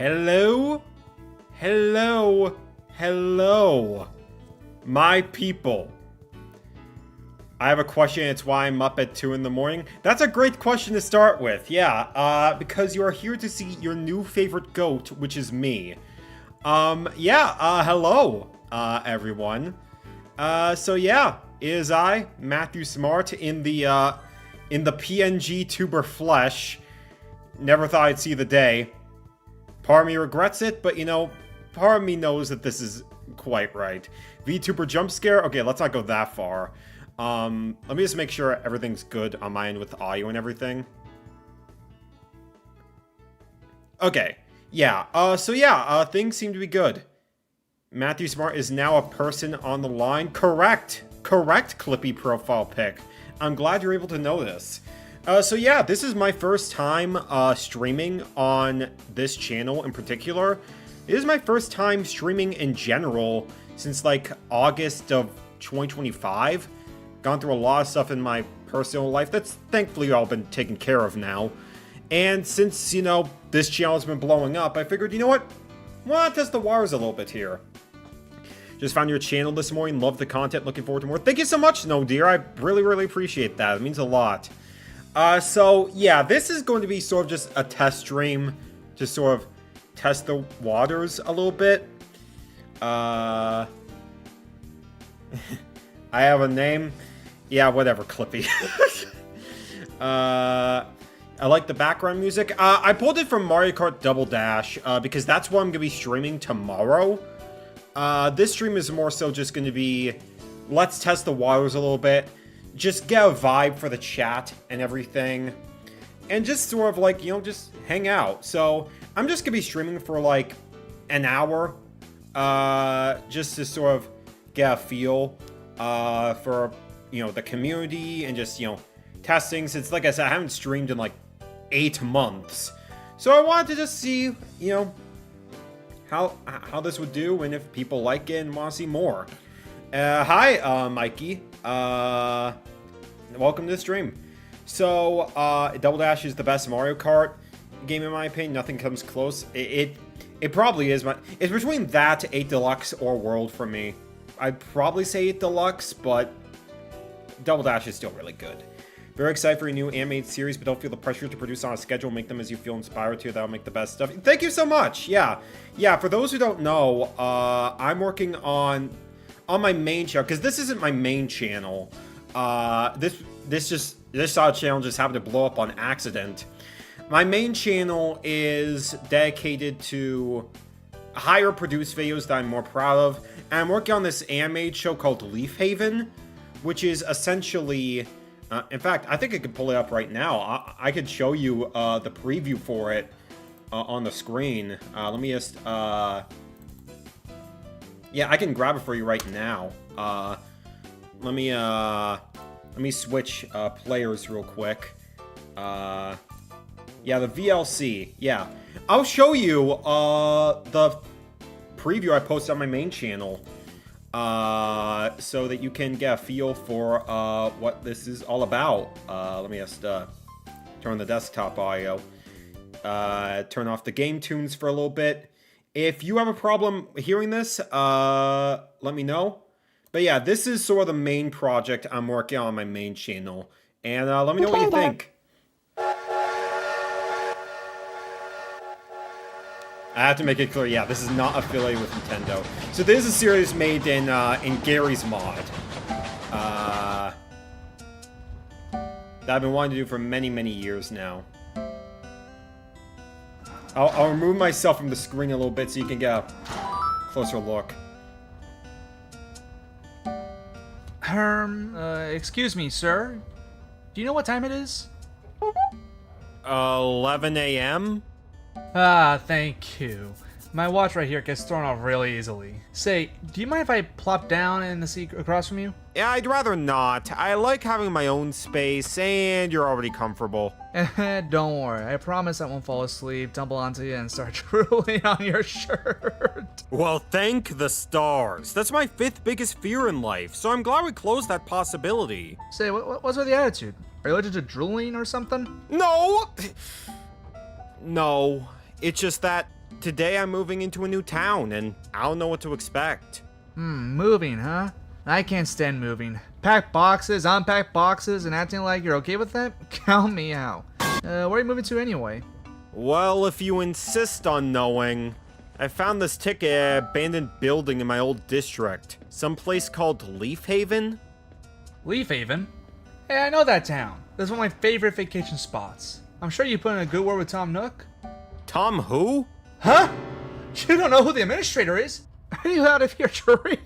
Hello? Hello? Hello? My people. I have a question, it's why I'm up at 2 in the morning. That's a great question to start with, yeah. Because you are here to see your new favorite goat, which is me. Hello, everyone. So yeah, it is I, Matthew Smart, in the PNG tuber flesh. Never thought I'd see the day. Part of me regrets it, but you know, part of me knows that this is quite right. VTuber jump scare? Okay, let's not go that far. Let me just make sure everything's good on my end with audio and everything. Okay, yeah, things seem to be good. Matthew Smart is now a person on the line. Correct, Clippy profile pic. I'm glad you're able to know this. This is my first time streaming on this channel in particular. It is my first time streaming in general since like August of 2025. Gone through a lot of stuff in my personal life that's thankfully all been taken care of now. And since, you know, this channel has been blowing up, I figured, you know what? Why not test the waters a little bit here? Just found your channel this morning, love the content, looking forward to more. Thank you so much, No Dear. I really appreciate that. It means a lot. This is going to be sort of just a test stream to sort of test the waters a little bit. I have a name. Yeah, whatever, Clippy. I like the background music. I pulled it from Mario Kart Double Dash, because that's what I'm going to be streaming tomorrow. This stream is more so just going to be, let's test the waters a little bit. Just get a vibe for the chat and everything. And just sort of like, you know, just hang out. So, I'm just going to be streaming for like an hour. Just to sort of get a feel for, you know, the community and just, you know, testing. Since, like I said, I haven't streamed in like 8 months. So I wanted to just see, you know, how this would do and if people like it and want to see more. Hi, Mikey. Welcome to the stream. So, Double Dash is the best Mario Kart game in my opinion. Nothing comes close. It probably is. It's between that, 8 Deluxe, or World for me. I'd probably say 8 Deluxe, but Double Dash is still really good. Very excited for your new animated series, but don't feel the pressure to produce on a schedule. Make them as you feel inspired to. That'll make the best stuff. Thank you so much. Yeah. For those who don't know, I'm working on my main channel, because this isn't my main channel. This side channel just happened to blow up on accident. My main channel is dedicated to higher produced videos that I'm more proud of, and I'm working on this animated show called Leaf Haven, which is essentially, in fact, I think I could pull it up right now. I could show you the preview for it on the screen. Let me just, yeah, I can grab it for you right now. Let me switch players real quick. Yeah, the VLC. Yeah, I'll show you the preview I posted on my main channel, so that you can get a feel for what this is all about. Let me just turn the desktop audio, turn off the game tunes for a little bit. If you have a problem hearing this, let me know. But yeah, this is sort of the main project I'm working on my main channel. And let me know what you think. I have to make it clear, yeah, this is not affiliated with Nintendo. So this is a series made in Gary's Mod. That I've been wanting to do for many years now. I'll remove myself from the screen a little bit so you can get a closer look. Excuse me, sir. Do you know what time it is? 11 a.m.? Ah, thank you. My watch right here gets thrown off really easily. Say, do you mind if I plop down in the seat across from you? Yeah, I'd rather not. I like having my own space, and you're already comfortable. Don't worry, I promise I won't fall asleep, tumble onto you, and start drooling on your shirt. Well, thank the stars. That's my 5th biggest fear in life, so I'm glad we closed that possibility. Say, what's with the attitude? Are you allergic to drooling or something? No! No, it's just that Today I'm moving into a new town, and I don't know what to expect. Moving, huh? I can't stand moving. Pack boxes, unpack boxes, and acting like you're okay with that? Count me out. Where are you moving to anyway? Well, if you insist on knowing, I found this ticket at an abandoned building in my old district. Some place called Leaf Haven? Leaf Haven? Hey, I know that town. That's one of my favorite vacation spots. I'm sure you put in a good word with Tom Nook. Tom who? Huh? You don't know who the administrator is? Are you out of your career?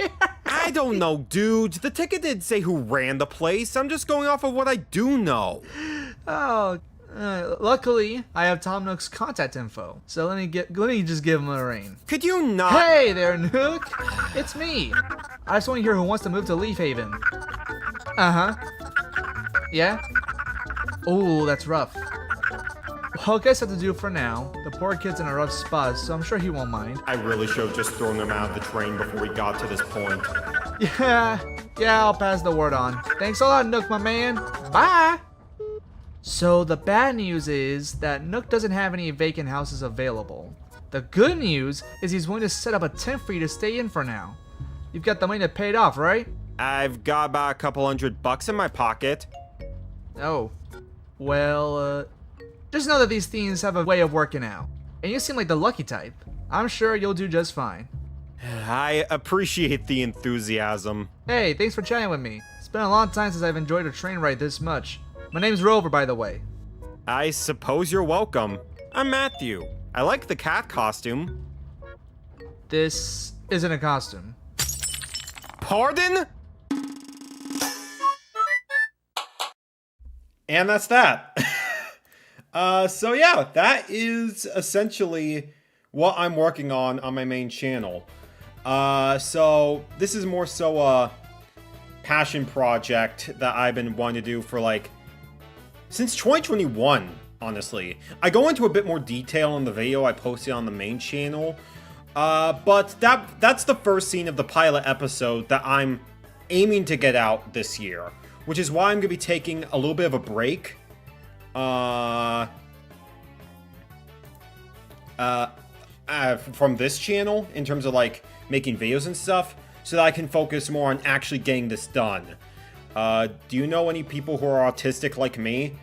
I don't know, dude. The ticket didn't say who ran the place. I'm just going off of what I do know. Oh, luckily I have Tom Nook's contact info. So let me just give him a ring. Could you not? Hey there, Nook. It's me. I just want to hear who wants to move to Leaf Haven. Uh-huh. Yeah? Oh, that's rough. Well, I guess I have to do it for now. The poor kid's in a rough spot, so I'm sure he won't mind. I really should have just thrown him out of the train before we got to this point. Yeah, I'll pass the word on. Thanks a lot, Nook, my man. Bye! So the bad news is that Nook doesn't have any vacant houses available. The good news is he's willing to set up a tent for you to stay in for now. You've got the money to pay it off, right? I've got about a couple $100 in my pocket. Oh. Well, just know that these things have a way of working out. And you seem like the lucky type. I'm sure you'll do just fine. I appreciate the enthusiasm. Hey, thanks for chatting with me. It's been a long time since I've enjoyed a train ride this much. My name's Rover, by the way. I suppose you're welcome. I'm Matthew. I like the cat costume. This isn't a costume. Pardon? And that's that. So yeah, that is essentially what I'm working on my main channel. So this is more so a passion project that I've been wanting to do for like since 2021, honestly. I go into a bit more detail in the video I posted on the main channel, but that's the first scene of the pilot episode that I'm aiming to get out this year, which is why I'm gonna be taking a little bit of a break. From this channel in terms of like making videos and stuff, so that I can focus more on actually getting this done. Do you know any people who are autistic like me?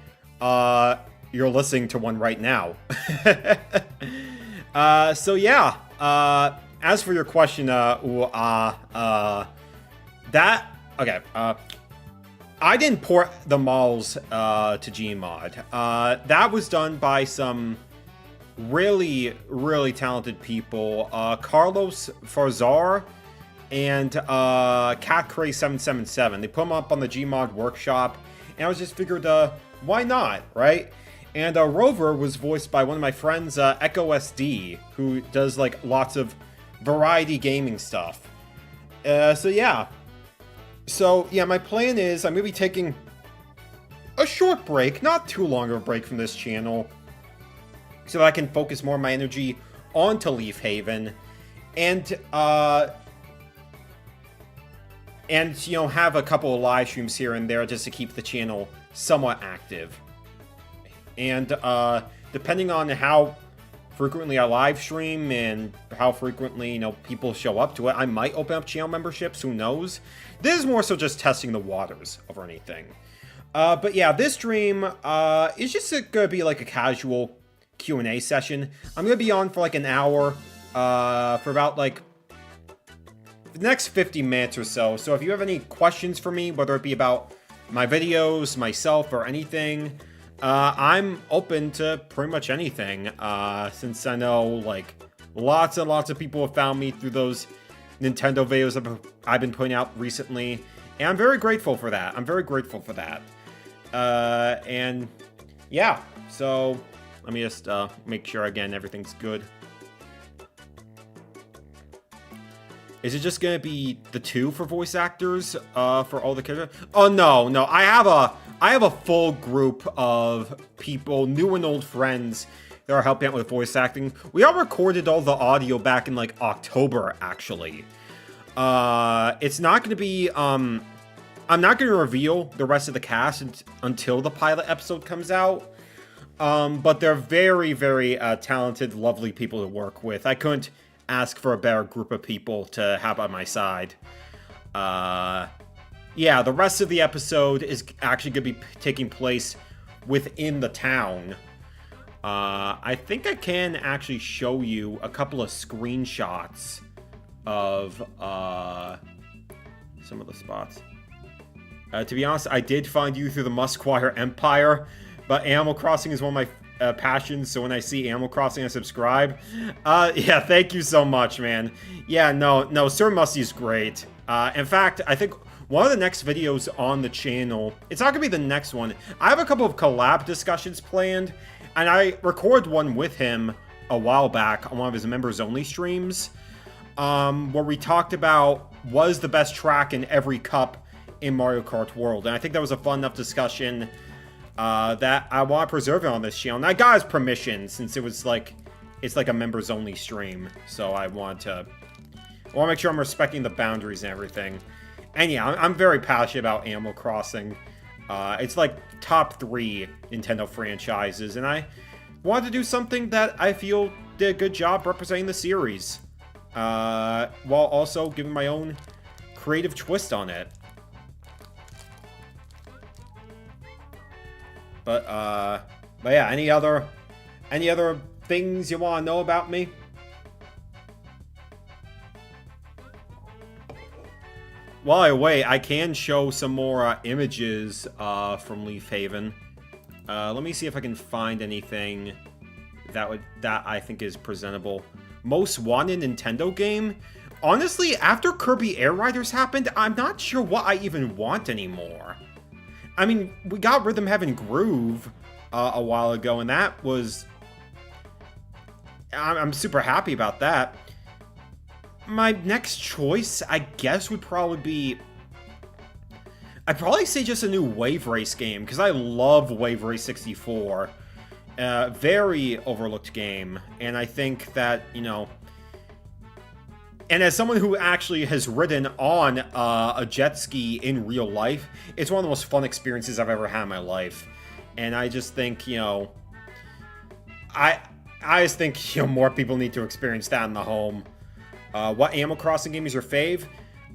You're listening to one right now. So yeah, as for your question, I didn't port the malls to Gmod. That was done by some really, really talented people. Carlos Farzar and CatCray777. They put them up on the Gmod workshop, and I was just figured, why not, right? And Rover was voiced by one of my friends, Echo SD, who does like lots of variety gaming stuff. So yeah, my plan is I'm going to be taking a short break, not too long of a break from this channel, so that I can focus more of my energy onto Leaf Haven, and you know, have a couple of live streams here and there just to keep the channel somewhat active. And depending on how frequently I live stream and how frequently, you know, people show up to it, I might open up channel memberships, who knows. This is more so just testing the waters over anything. But yeah, this stream is just gonna be like a casual Q&A session. I'm gonna be on for like an hour, for about like the next 50 minutes or so. So if you have any questions for me, whether it be about my videos, myself, or anything, I'm open to pretty much anything, since I know like lots and lots of people have found me through those Nintendo videos I've been putting out recently, and I'm very grateful for that. And yeah, so let me just make sure again everything's good. Is it just gonna be the two for voice actors for all the characters? Oh no, I have a full group of people, new and old friends, that are helping out with voice acting. We all recorded all the audio back in like October, actually. It's not gonna be I'm not gonna reveal the rest of the cast until the pilot episode comes out. But they're very, very talented, lovely people to work with. I couldn't ask for a better group of people to have on my side. Yeah, the rest of the episode is actually going to be taking place within the town. I think I can actually show you a couple of screenshots of some of the spots. To be honest, I did find you through the Musquire Empire, but Animal Crossing is one of my passions, so when I see Animal Crossing, I subscribe. Yeah, thank you so much, man. Yeah, no, Sir Musty is great. In fact, I think one of the next videos on the channel, it's not going to be the next one. I have a couple of collab discussions planned, and I recorded one with him a while back on one of his members-only streams, where we talked about was the best track in every cup in Mario Kart World. And I think that was a fun enough discussion that I want to preserve it on this channel. And I got his permission since it's like a members-only stream. So I want to make sure I'm respecting the boundaries and everything. And yeah, I'm very passionate about Animal Crossing. It's like top 3 Nintendo franchises, and I wanted to do something that I feel did a good job representing the series, while also giving my own creative twist on it. But yeah, any other things you want to know about me? While I wait, I can show some more images from Leaf Haven. Let me see if I can find anything that I think is presentable. Most wanted Nintendo game? Honestly, after Kirby Air Riders happened, I'm not sure what I even want anymore. I mean, we got Rhythm Heaven Groove a while ago, and that was... I'm super happy about that. My next choice, I guess, would probably be... I'd probably say just a new Wave Race game, because I love Wave Race 64. Very overlooked game, and I think that, you know... And as someone who actually has ridden on a jet ski in real life, it's one of the most fun experiences I've ever had in my life. And I just think, you know... I just think, you know, more people need to experience that in the home. What Animal Crossing game is your fave?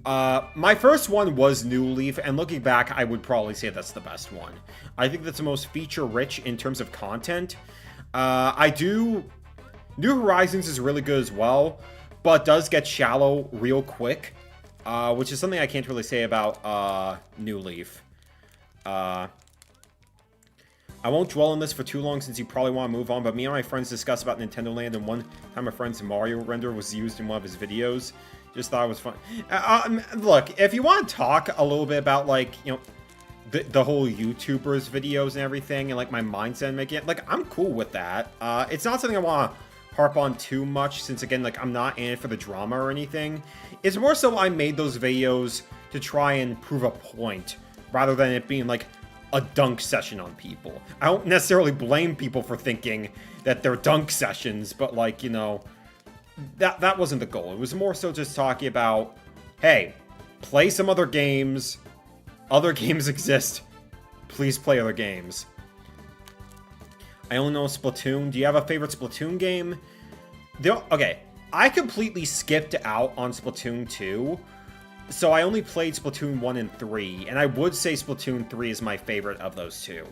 My first one was New Leaf, and looking back, I would probably say that's the best one. I think that's the most feature-rich in terms of content. New Horizons is really good as well, but does get shallow real quick, which is something I can't really say about New Leaf. I won't dwell on this for too long since you probably want to move on, but me and my friends discussed about Nintendo Land, and one time a friend's Mario render was used in one of his videos. Just thought it was fun. Look, if you want to talk a little bit about, like, you know, the whole YouTubers videos and everything, and, like, my mindset and making it, like, I'm cool with that. It's not something I want to harp on too much, since, again, like, I'm not in it for the drama or anything. It's more so I made those videos to try and prove a point, rather than it being, like, a dunk session on people. I don't necessarily blame people for thinking that they're dunk sessions, but, like, you know, that wasn't the goal. It was more so just talking about, hey, play some other games. Other games exist. Please play other games. I only know Splatoon. Do you have a favorite Splatoon game? Okay, I completely skipped out on Splatoon 2. So I only played Splatoon 1 and 3, and I would say Splatoon 3 is my favorite of those two.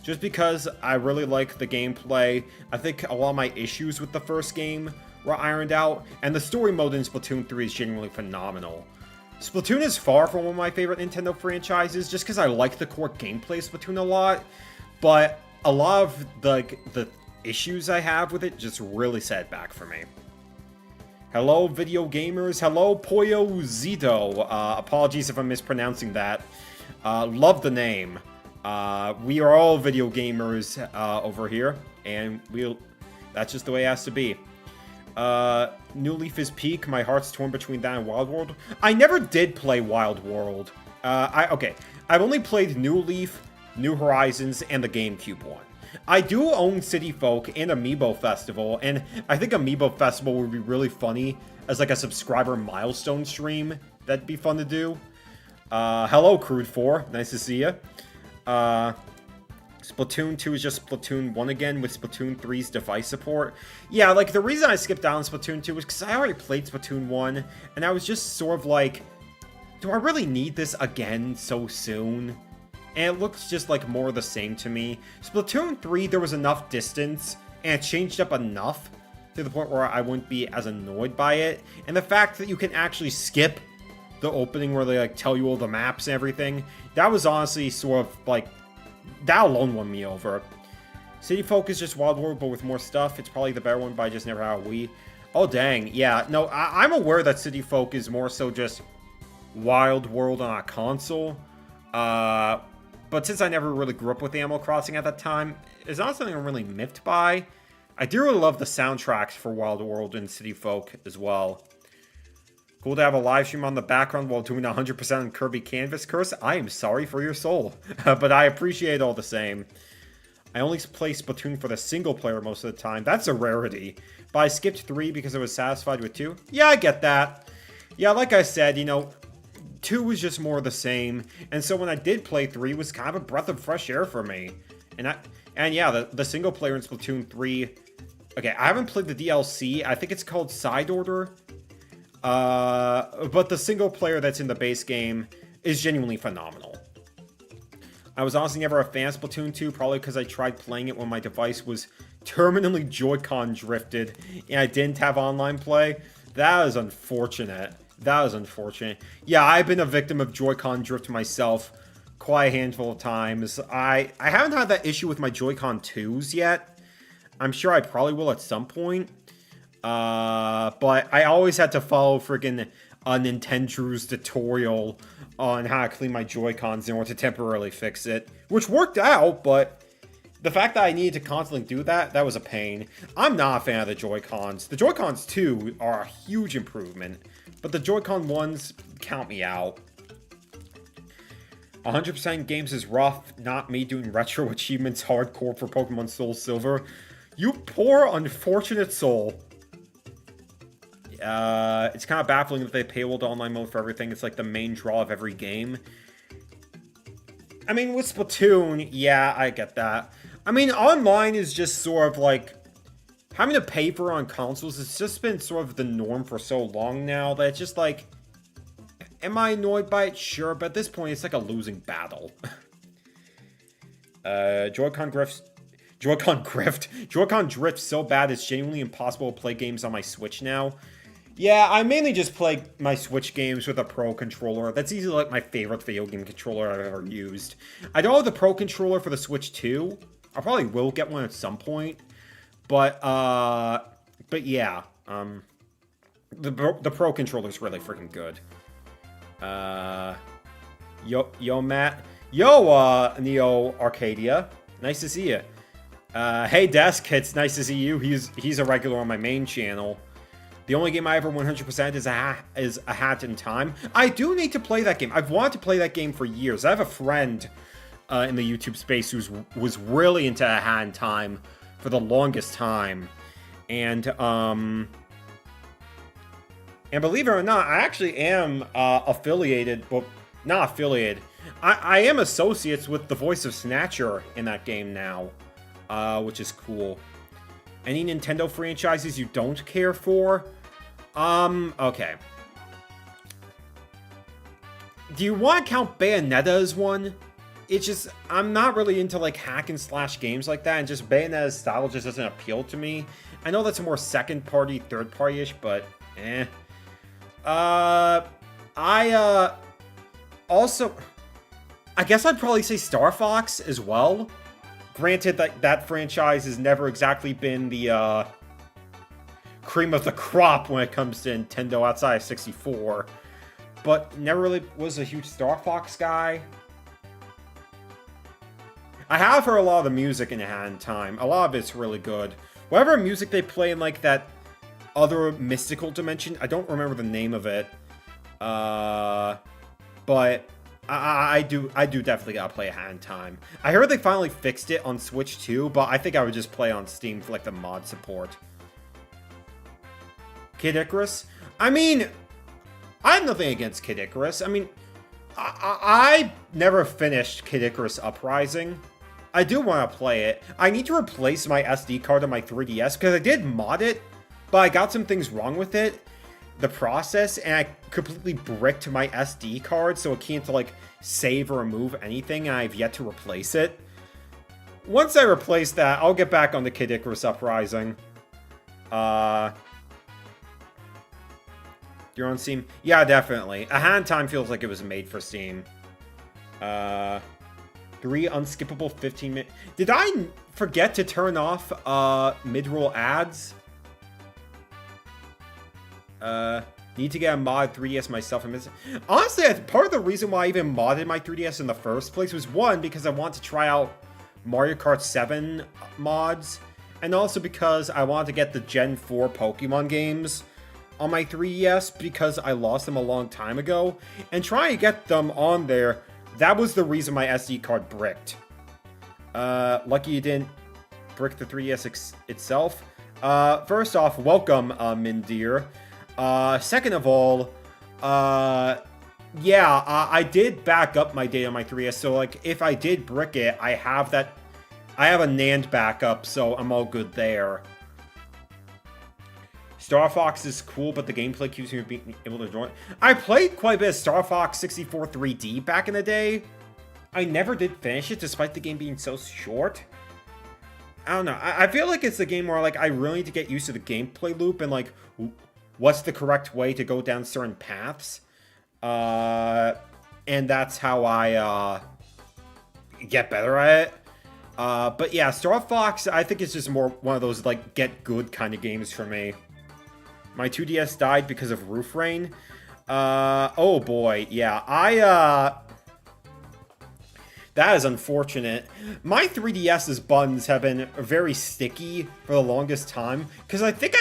Just because I really like the gameplay. I think a lot of my issues with the first game were ironed out, and the story mode in Splatoon 3 is genuinely phenomenal. Splatoon is far from one of my favorite Nintendo franchises, just because I like the core gameplay of Splatoon a lot, but a lot of the issues I have with it just really set it back for me. Hello, video gamers. Hello, Pollo Zito. Apologies if I'm mispronouncing that. Love the name. We are all video gamers over here, and that's just the way it has to be. New Leaf is peak. My heart's torn between that and Wild World. I never did play Wild World. Okay. I've only played New Leaf, New Horizons, and the GameCube one. I do own City Folk and Amiibo Festival, and I think Amiibo Festival would be really funny as like a subscriber milestone stream. That'd be fun to do. Hello, Crude4. Nice to see you. So Splatoon 2 is just Splatoon 1 again with Splatoon 3's device support. Yeah, like, the reason I skipped down Splatoon 2 was because I already played Splatoon 1, and I was just sort of like, do I really need this again so soon? And it looks just like more of the same to me. Splatoon 3, there was enough distance, and it changed up enough to the point where I wouldn't be as annoyed by it. And the fact that you can actually skip the opening where they, like, tell you all the maps and everything, that was honestly sort of, like, that alone won me over. City Folk is just Wild World, but with more stuff. It's probably the better one, but I just never had a Wii. Oh, dang. Yeah, no, I'm aware that City Folk is more so just Wild World on a console. But since I never really grew up with Animal Crossing at that time, it's not something I'm really miffed by. I do really love the soundtracks for Wild World and City Folk as well. Cool to have a live stream on the background while doing 100% on Kirby Canvas Curse. I am sorry for your soul, but I appreciate it all the same. I only play Splatoon for the single player most of the time. That's a rarity. But I skipped 3 because I was satisfied with 2. Yeah, I get that. Yeah, like I said, you know, 2 was just more of the same. And so when I did play 3, it was kind of a breath of fresh air for me. And yeah, the single player in Splatoon 3... Okay, I haven't played the DLC. I think it's called Side Order. But the single player that's in the base game is genuinely phenomenal. I was honestly never a fan of Splatoon 2, probably because I tried playing it when my device was terminally Joy-Con drifted and I didn't have online play. That is unfortunate. That is unfortunate. Yeah, I've been a victim of Joy-Con drift myself quite a handful of times. I haven't had that issue with my Joy-Con 2s yet. I'm sure I probably will at some point. But I always had to follow friggin' Nintendo's tutorial on how to clean my Joy-Cons in order to temporarily fix it. Which worked out, but the fact that I needed to constantly do that, that was a pain. I'm not a fan of the Joy-Cons. The Joy-Cons 2 are a huge improvement, but the Joy-Con 1s count me out. 100% games is rough, not me doing retro achievements hardcore for Pokemon Soul Silver. You poor unfortunate soul. It's kind of baffling that they paywalled online mode for everything. It's like the main draw of every game. I mean, with Splatoon, yeah, I get that. I mean, online is just sort of like... Having to pay for it on consoles, it's just been sort of the norm for so long now that it's just like... Am I annoyed by it? Sure, but at this point, it's like a losing battle. Joy-Con drift so bad it's genuinely impossible to play games on my Switch now. Yeah, I mainly just play my Switch games with a Pro Controller. That's easily like my favorite video game controller I've ever used. I don't have the Pro Controller for the Switch 2. I probably will get one at some point. But yeah. The Pro Controller is really freaking good. Yo, Matt. Yo, Neo Arcadia. Nice to see you. Hey, Desk. It's nice to see you. He's a regular on my main channel. The only game I ever 100% is a Hat in Time. I do need to play that game. I've wanted to play that game for years. I have a friend in the YouTube space who was really into A Hat in Time for the longest time. And believe it or not, I actually am affiliated, well, not affiliated. I am associates with the voice of Snatcher in that game now, which is cool. Any Nintendo franchises you don't care for? Okay. Do you want to count Bayonetta as one? It's just, I'm not really into, like, hack and slash games like that, and just Bayonetta's style just doesn't appeal to me. I know that's a more second-party, third-party-ish, but, eh. Also, I guess I'd probably say Star Fox as well. Granted that franchise has never exactly been the, cream of the crop when it comes to Nintendo outside of 64. But never really was a huge Star Fox guy. I have heard a lot of the music in A Hat in Time. A lot of it's really good. Whatever music they play in, like, that other mystical dimension, I don't remember the name of it. But I do definitely gotta play A Hat in Time. I heard they finally fixed it on Switch too, but I think I would just play on Steam for, like, the mod support. Kid Icarus? I mean, I have nothing against Kid Icarus. I mean, I never finished Kid Icarus Uprising. I do want to play it. I need to replace my SD card on my 3DS because I did mod it, but I got some things wrong with it, the process, and I completely bricked my SD card, so it can't like save or remove anything, and I've yet to replace it. Once I replace that, I'll get back on the Kid Icarus Uprising. You're on Steam? Yeah, definitely. A Hand Time feels like it was made for Steam. 3 unskippable 15-minute... Did I forget to turn off mid-roll ads? Need to get a mod 3DS myself. Honestly, part of the reason why I even modded my 3DS in the first place was, one, because I want to try out Mario Kart 7 mods, and also because I wanted to get the Gen 4 Pokemon games on my 3DS because I lost them a long time ago, and trying to get them on there, that was the reason my SD card bricked. Lucky you didn't brick the 3DS itself. First off, welcome, Mindir. Second of all, yeah, I did back up my data on my 3DS, so like if I did brick it, I have a NAND backup, so I'm all good there. Star Fox is cool, but the gameplay keeps me being able to enjoy it. I played quite a bit of Star Fox 64 3D back in the day. I never did finish it, despite the game being so short. I don't know. I feel like it's a game where like I really need to get used to the gameplay loop and like what's the correct way to go down certain paths. And that's how I get better at it. But yeah, Star Fox, I think it's just more one of those like get good kind of games for me. My 2DS died because of roof rain. Oh boy, yeah, that is unfortunate. My 3DS's buttons have been very sticky for the longest time, because I think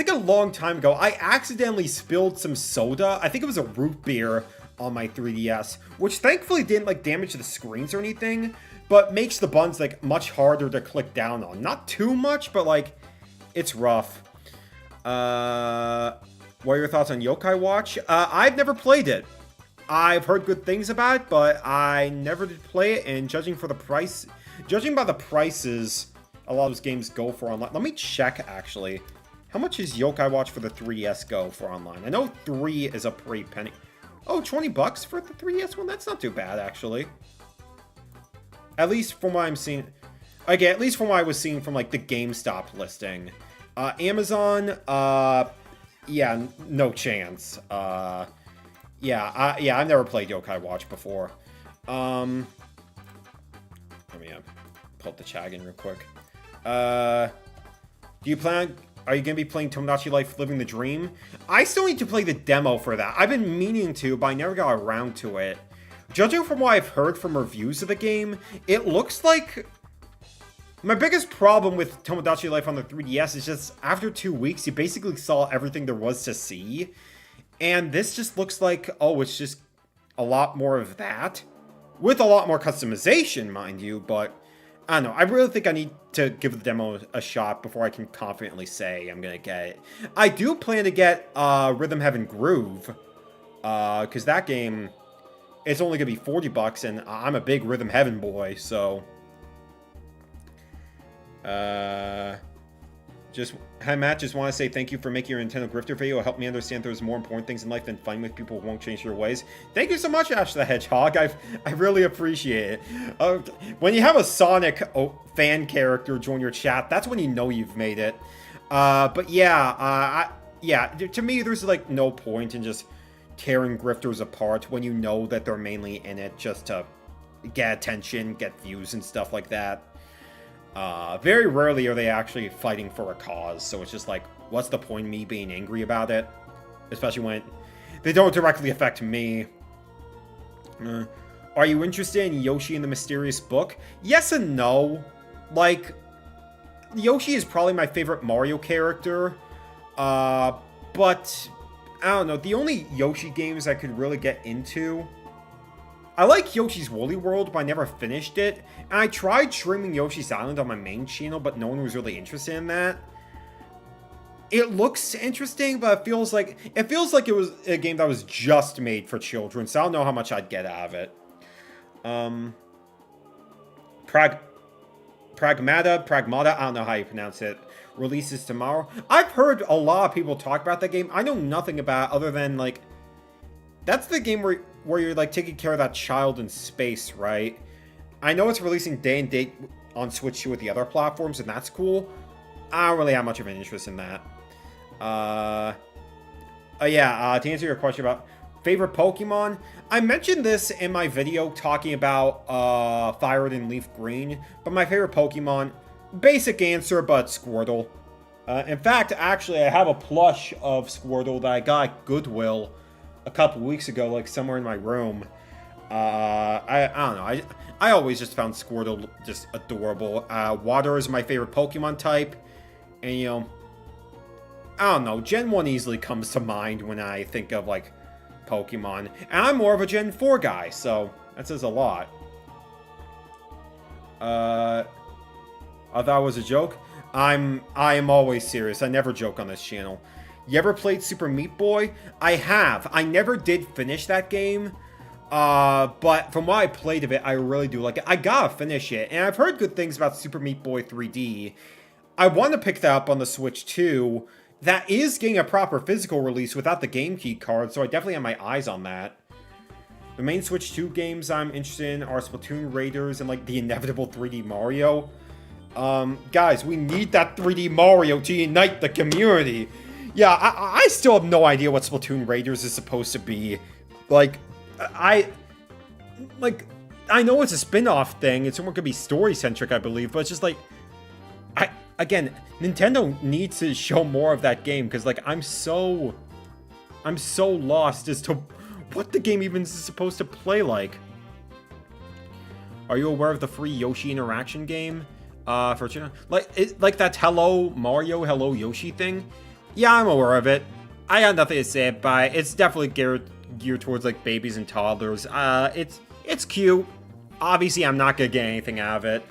a long time ago, I accidentally spilled some soda. I think it was a root beer on my 3DS, which thankfully didn't like damage the screens or anything, but makes the buttons like much harder to click down on. Not too much, but like, it's rough. What are your thoughts on Yokai Watch? I've never played it. I've heard good things about it, but I never did play it, and judging by the prices a lot of those games go for online. Let me check, actually. How much is Yokai Watch for the 3DS go for online? I know 3 is a pretty penny. Oh, 20 bucks for the 3DS one? That's not too bad, actually. At least from what I'm seeing. Again, at least from what I was seeing from, like, the GameStop listing. Amazon, yeah, no chance. Yeah, I've never played Yokai Watch before. Let me pull up the chat again real quick. Are you gonna be playing Tomodachi Life Living the Dream? I still need to play the demo for that. I've been meaning to, but I never got around to it. Judging from what I've heard from reviews of the game, it looks like... My biggest problem with Tomodachi Life on the 3DS is just, after 2 weeks, you basically saw everything there was to see. And this just looks like, oh, it's just a lot more of that. With a lot more customization, mind you, but... I don't know, I really think I need to give the demo a shot before I can confidently say I'm gonna get it. I do plan to get Rhythm Heaven Groove, because that game, it's only gonna be 40 bucks, and I'm a big Rhythm Heaven boy, so... Hi Matt, just want to say thank you for making your Nintendo Grifter video. It helped me understand there's more important things in life than fighting with people who won't change their ways. Thank you so much, Ash the Hedgehog. I really appreciate it. When you have a Sonic fan character join your chat, that's when you know you've made it. But yeah, to me, there's like no point in just tearing grifters apart when you know that they're mainly in it just to get attention, get views and stuff like that. Very rarely are they actually fighting for a cause, so it's just like, what's the point of me being angry about it? Especially when they don't directly affect me. Are you interested in Yoshi and the Mysterious Book? Yes and no. Like, Yoshi is probably my favorite Mario character, but, I don't know, the only Yoshi games I could really get into... I like Yoshi's Woolly World, but I never finished it. And I tried streaming Yoshi's Island on my main channel, but no one was really interested in that. It looks interesting, but it feels like it was a game that was just made for children, so I don't know how much I'd get out of it. Pragmata, I don't know how you pronounce it, releases tomorrow. I've heard a lot of people talk about that game. I know nothing about it other than, like, that's the game where you're, like, taking care of that child in space, right? I know it's releasing day and date on Switch 2 with the other platforms, and that's cool. I don't really have much of an interest in that. To answer your question about favorite Pokemon, I mentioned this in my video talking about Fire Red and Leaf Green, but my favorite Pokemon, basic answer, but Squirtle. In fact, actually, I have a plush of Squirtle that I got at Goodwill a couple weeks ago, like somewhere in my room. I don't know, I always just found Squirtle just adorable. Water is my favorite Pokemon type, and you know, I don't know, Gen 1 easily comes to mind when I think of, like, Pokemon. And I'm more of a Gen 4 guy, so that says a lot. I thought it was a joke. I am always serious. I never joke on this channel. You ever played Super Meat Boy? I have. I never did finish that game. But from what I played of it, I really do like it. I gotta finish it. And I've heard good things about Super Meat Boy 3D. I want to pick that up on the Switch too. That is getting a proper physical release without the Game Key card, so I definitely have my eyes on that. The main Switch 2 games I'm interested in are Splatoon Raiders and, like, the inevitable 3D Mario. Guys, we need that 3D Mario to unite the community. Yeah, I still have no idea what Splatoon Raiders is supposed to be. Like, I know it's a spin-off thing. It's going to be story-centric, I believe, but it's just like, again, Nintendo needs to show more of that game, because, like, I'm so lost as to what the game even is supposed to play like. Are you aware of the free Yoshi interaction game? Like that Hello Mario, Hello Yoshi thing? Yeah, I'm aware of it. I got nothing to say about it. It's definitely geared towards, like, babies and toddlers. It's cute. Obviously, I'm not gonna get anything out of it.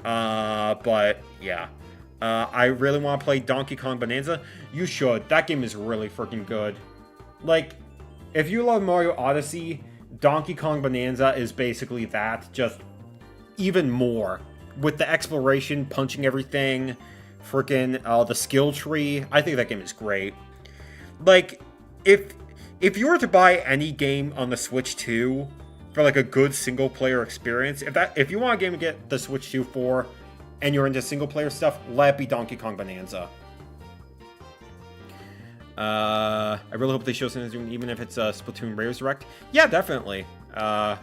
But yeah. I really want to play Donkey Kong Bonanza. You should. That game is really freaking good. Like, if you love Mario Odyssey, Donkey Kong Bonanza is basically that, just even more. With the exploration, punching everything, freaking the skill tree. I think that game is great. Like, if you were to buy any game on the Switch 2 for, like, a good single player experience, if you want a game to get the Switch 2 for, and you're into single player stuff, let it be Donkey Kong Bonanza. I really hope they show something, even if it's a Splatoon Raiders Direct. Yeah, definitely. I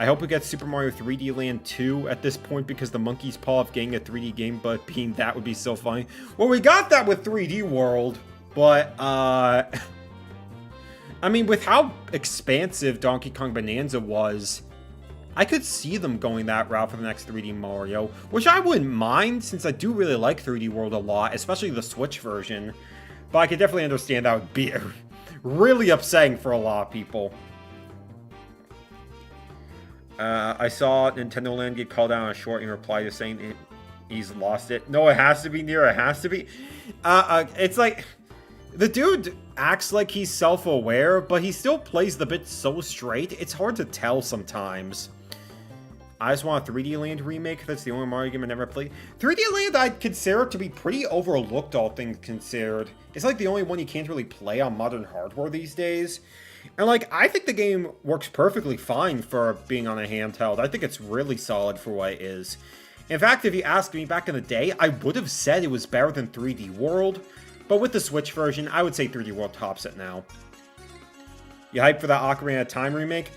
hope we get Super Mario 3D Land 2 at this point, because the monkey's paw of getting a 3D game, but being that would be so funny. Well, we got that with 3D World, but, I mean, with how expansive Donkey Kong Bonanza was, I could see them going that route for the next 3D Mario, which I wouldn't mind, since I do really like 3D World a lot, especially the Switch version. But I could definitely understand that would be really upsetting for a lot of people. I saw Nintendo Land get called out on a short in reply to saying he's lost it. No, it has to be near. It has to be. It's like, the dude acts like he's self-aware, but he still plays the bit so straight, it's hard to tell sometimes. I just want a 3D Land remake. That's the only Mario game I never played. 3D Land I'd consider to be pretty overlooked, all things considered. It's like the only one you can't really play on modern hardware these days. And, like, I think the game works perfectly fine for being on a handheld. I think it's really solid for what it is. In fact, if you asked me back in the day, I would have said it was better than 3D World. But with the Switch version, I would say 3D World tops it now. You hyped for that Ocarina of Time remake?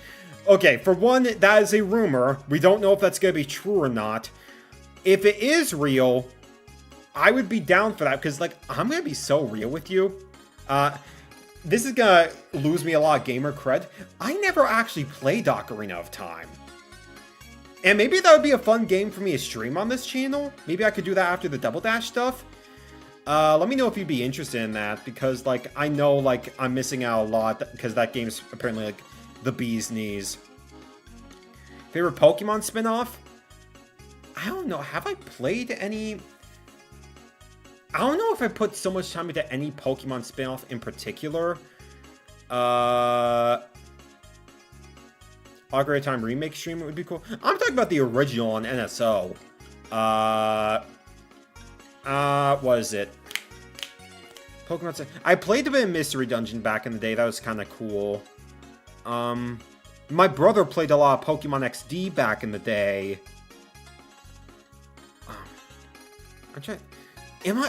Okay, for one, that is a rumor. We don't know if that's going to be true or not. If it is real, I would be down for that, because, like, I'm going to be so real with you. This is going to lose me a lot of gamer cred. I never actually played Ocarina of Time. And maybe that would be a fun game for me to stream on this channel. Maybe I could do that after the Double Dash stuff. Let me know if you'd be interested in that, because, like, I know, like, I'm missing out a lot, because that game's apparently, like, the bee's knees. Favorite Pokemon spin-off? I don't know. Have I played any... I don't know if I put so much time into any Pokemon spin-off in particular. Ocarina of Time remake stream would be cool. I'm talking about the original on NSO. What is it? Pokemon. I played a bit of Mystery Dungeon back in the day. That was kind of cool. My brother played a lot of Pokemon XD back in the day. I'm trying. Am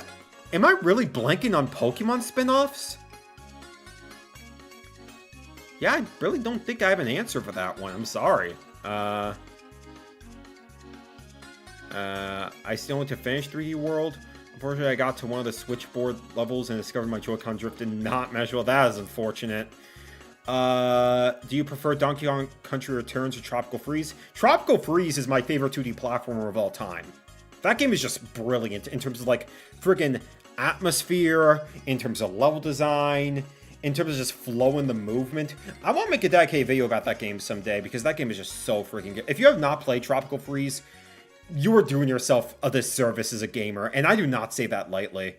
I really blanking on Pokemon spin-offs? Yeah, I really don't think I have an answer for that one. I'm sorry. I still want to finish 3D World. Unfortunately, I got to one of the switchboard levels and discovered my Joy-Con drift did not mesh well. That is unfortunate. Do you prefer Donkey Kong Country Returns or Tropical Freeze? Tropical Freeze is my favorite 2D platformer of all time. That game is just brilliant in terms of, like, friggin' atmosphere, in terms of level design, in terms of just flow in the movement. I want to make a dedicated video about that game someday, because that game is just so freaking good. If you have not played Tropical Freeze, you are doing yourself a disservice as a gamer, and I do not say that lightly.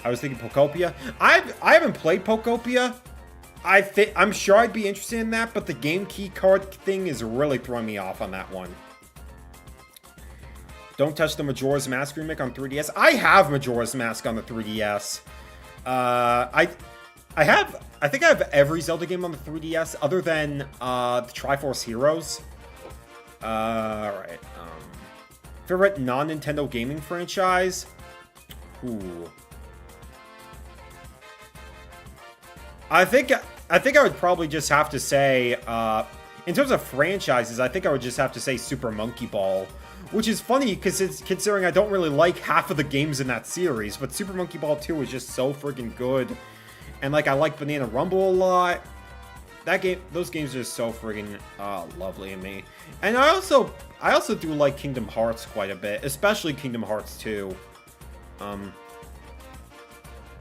I was thinking Pokopia. I haven't played Pokopia. I'm sure I'd be interested in that, but the game key card thing is really throwing me off on that one. Don't touch the Majora's Mask remake on 3DS. I have Majora's Mask on the 3DS. I think I have every Zelda game on the 3DS other than the Triforce Heroes. Alright. Favorite non-Nintendo gaming franchise? Ooh. I think I would probably just have to say, in terms of franchises, I think I would just have to say Super Monkey Ball. Which is funny, because it's considering I don't really like half of the games in that series, but Super Monkey Ball 2 is just so freaking good. And, like, I like Banana Rumble a lot. Those games are just so friggin' lovely to me. And I also do like Kingdom Hearts quite a bit, especially Kingdom Hearts 2.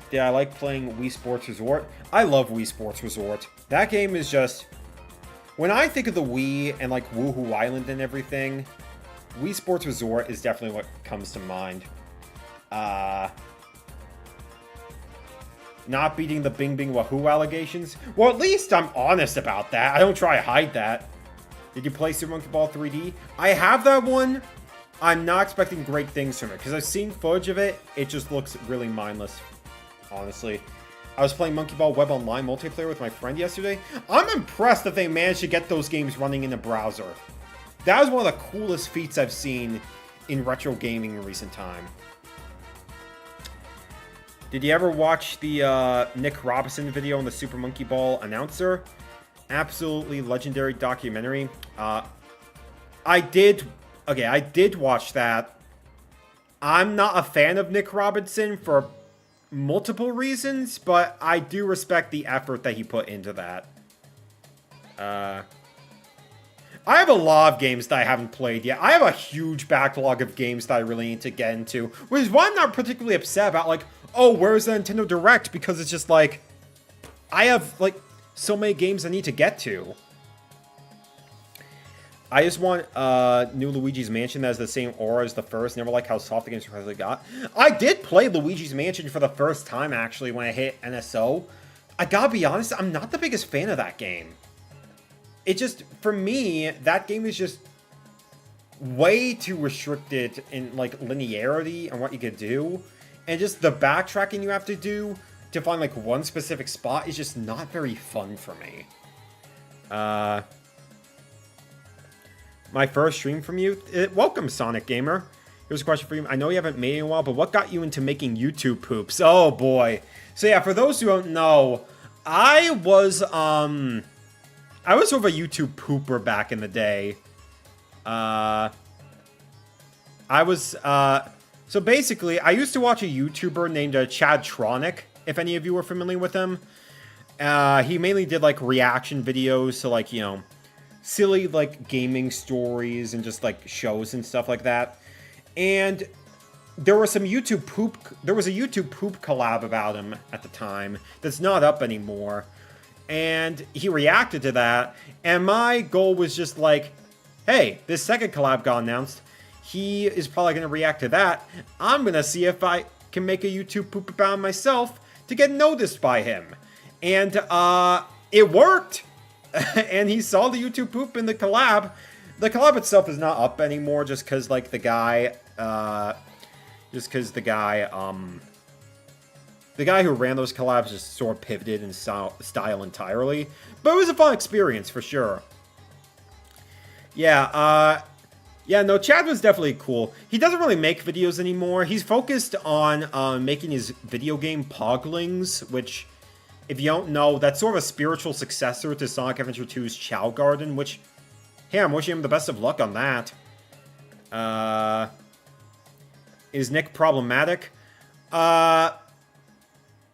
Yeah, I like playing Wii Sports Resort. I love Wii Sports Resort. That game is just... When I think of the Wii and, like, Woohoo Island and everything, Wii Sports Resort is definitely what comes to mind. Not beating the Bing Bing Wahoo allegations? Well, at least I'm honest about that. I don't try to hide that. Did you play Super Monkey Ball 3D? I have that one. I'm not expecting great things from it, because I've seen footage of it. It just looks really mindless, honestly. I was playing Monkey Ball Web Online multiplayer with my friend yesterday. I'm impressed that they managed to get those games running in a browser. That was one of the coolest feats I've seen in retro gaming in recent time. Did you ever watch the Nick Robinson video on the Super Monkey Ball announcer? Absolutely legendary documentary. I did watch that. I'm not a fan of Nick Robinson for multiple reasons, but I do respect the effort that he put into that. I have a lot of games that I haven't played yet. I have a huge backlog of games that I really need to get into, which is why I'm not particularly upset about, like, oh, where's the Nintendo Direct? Because it's just, like, I have, like, so many games I need to get to. I just want new Luigi's Mansion that has the same aura as the first. Never like how soft the game surprisingly got. I did play Luigi's Mansion for the first time, actually, when I hit NSO. I gotta be honest, I'm not the biggest fan of that game. It just, for me, that game is just way too restricted in, like, linearity and what you could do. And just the backtracking you have to do to find, like, one specific spot is just not very fun for me. My first stream from you? Welcome, Sonic Gamer. Here's a question for you. I know you haven't made it in a while, but what got you into making YouTube poops? Oh, boy. So, yeah, for those who don't know, I was sort of a YouTube pooper back in the day. So basically, I used to watch a YouTuber named Chadtronic, if any of you are familiar with him. He mainly did, like, reaction videos to, like, you know, silly, like, gaming stories and just, like, shows and stuff like that. And there was a YouTube poop collab about him at the time that's not up anymore. And he reacted to that, and my goal was just like, hey, this second collab got announced. He is probably going to react to that. I'm going to see if I can make a YouTube poop about him myself to get noticed by him. And it worked. and he saw the YouTube poop in the collab. The collab itself is not up anymore just because, like, the guy who ran those collabs just sort of pivoted in style entirely. But it was a fun experience, for sure. Yeah, no, Chad was definitely cool. He doesn't really make videos anymore. He's focused on making his video game Poglings, which, if you don't know, that's sort of a spiritual successor to Sonic Adventure 2's Chao Garden, which, hey, I'm wishing him the best of luck on that. Is Nick problematic?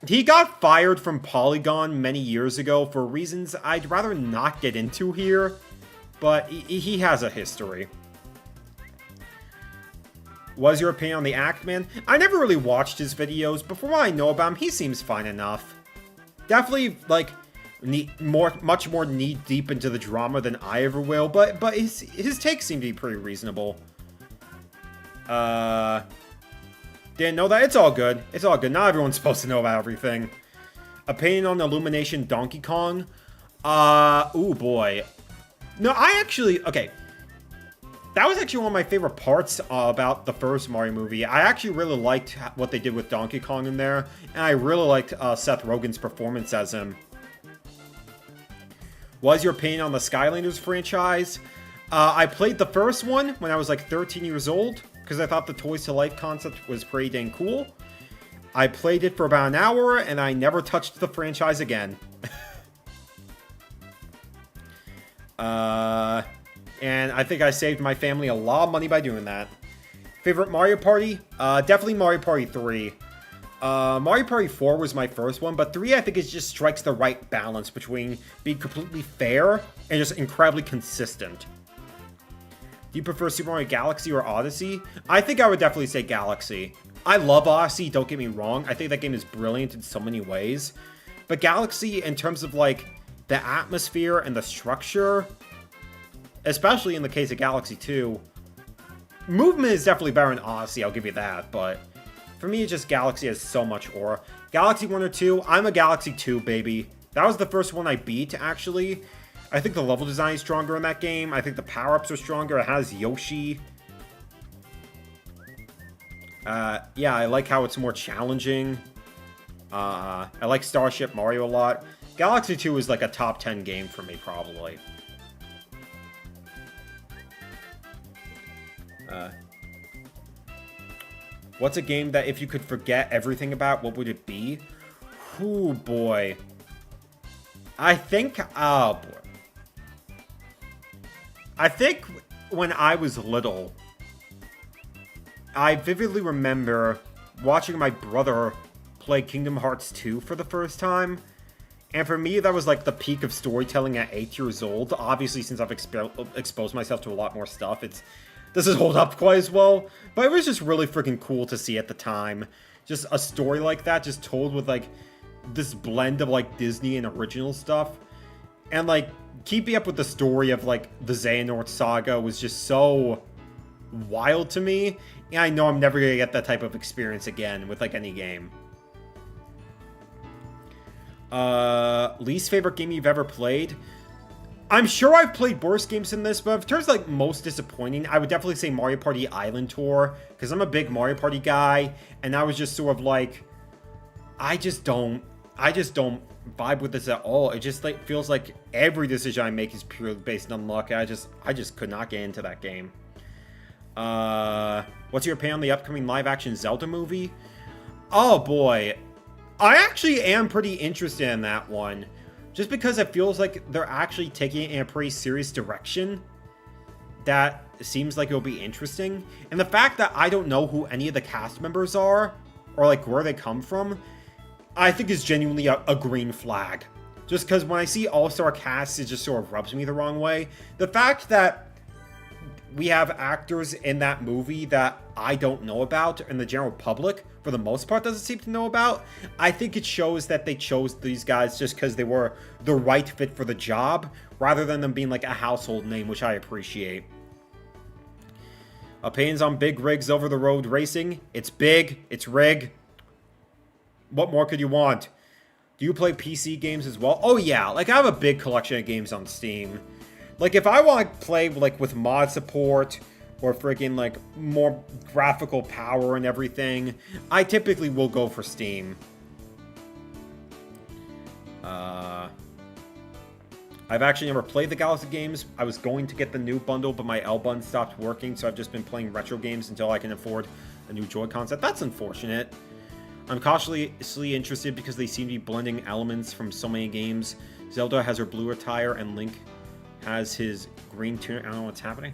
He got fired from Polygon many years ago for reasons I'd rather not get into here, but he has a history. What's your opinion on the Actman? I never really watched his videos, but from what I know about him, he seems fine enough. Definitely, like, much more knee-deep into the drama than I ever will, but his takes seem to be pretty reasonable. Didn't know that? It's all good. It's all good. Not everyone's supposed to know about everything. Opinion on Illumination Donkey Kong? Ooh, boy. No, okay. That was actually one of my favorite parts about the first Mario movie. I actually really liked what they did with Donkey Kong in there, and I really liked Seth Rogen's performance as him. What is your opinion on the Skylanders franchise? I played the first one when I was like 13 years old, because I thought the Toys to Life concept was pretty dang cool. I played it for about an hour, and I never touched the franchise again. And I think I saved my family a lot of money by doing that. Favorite Mario Party? Definitely Mario Party 3. Mario Party 4 was my first one, but 3 I think it just strikes the right balance between being completely fair and just incredibly consistent. Do you prefer Super Mario Galaxy or Odyssey? I think I would definitely say Galaxy. I love Odyssey, don't get me wrong. I think that game is brilliant in so many ways. But Galaxy, in terms of, like, the atmosphere and the structure, especially in the case of Galaxy 2, movement is definitely better in Odyssey, I'll give you that, but for me, just Galaxy has so much aura. Galaxy 1 or 2, I'm a Galaxy 2, baby. That was the first one I beat, actually. I think the level design is stronger in that game. I think the power-ups are stronger. It has Yoshi. Yeah, I like how it's more challenging. I like Starship Mario a lot. Galaxy 2 is like a top 10 game for me, probably. What's a game that if you could forget everything about, what would it be? Ooh, boy. I think, oh, boy. I think when I was little, I vividly remember watching my brother play Kingdom Hearts 2 for the first time. And for me, that was like the peak of storytelling at 8 years old. Obviously, since I've exposed myself to a lot more stuff, this doesn't hold up quite as well. But it was just really freaking cool to see at the time. Just a story like that, just told with like this blend of like Disney and original stuff. And like keeping up with the story of like the Xehanort saga was just so wild to me. And I know I'm never gonna get that type of experience again with like any game. Least favorite game you've ever played? I'm sure I've played worse games than this, but in terms of like most disappointing, I would definitely say Mario Party Island Tour, because I'm a big Mario Party guy, and I was just sort of like, I just don't vibe with this at all. It just like feels like every decision I make is purely based on luck. I just could not get into that game. What's your opinion on the upcoming live-action Zelda movie? Oh boy, I actually am pretty interested in that one. Just because it feels like they're actually taking it in a pretty serious direction that seems like it'll be interesting. And the fact that I don't know who any of the cast members are, or like where they come from, I think is genuinely a green flag. Just because when I see all-star casts, it just sort of rubs me the wrong way. The fact that we have actors in that movie that I don't know about, and the general public, for the most part, doesn't seem to know about, I think it shows that they chose these guys just because they were the right fit for the job, rather than them being like a household name, which I appreciate. Opinions on big rigs over-the-road racing? It's big, it's rig. What more could you want? Do you play PC games as well? Oh yeah, like I have a big collection of games on Steam. Like if I want to play like with mod support or freaking like more graphical power and everything, I typically will go for Steam. I've actually never played the Galaxy games. I was going to get the new bundle, but my L-Bun stopped working, so I've just been playing retro games until I can afford a new Joy-Con set. That's unfortunate. I'm cautiously interested because they seem to be blending elements from so many games. Zelda has her blue attire and Link has his green tunic. I don't know what's happening.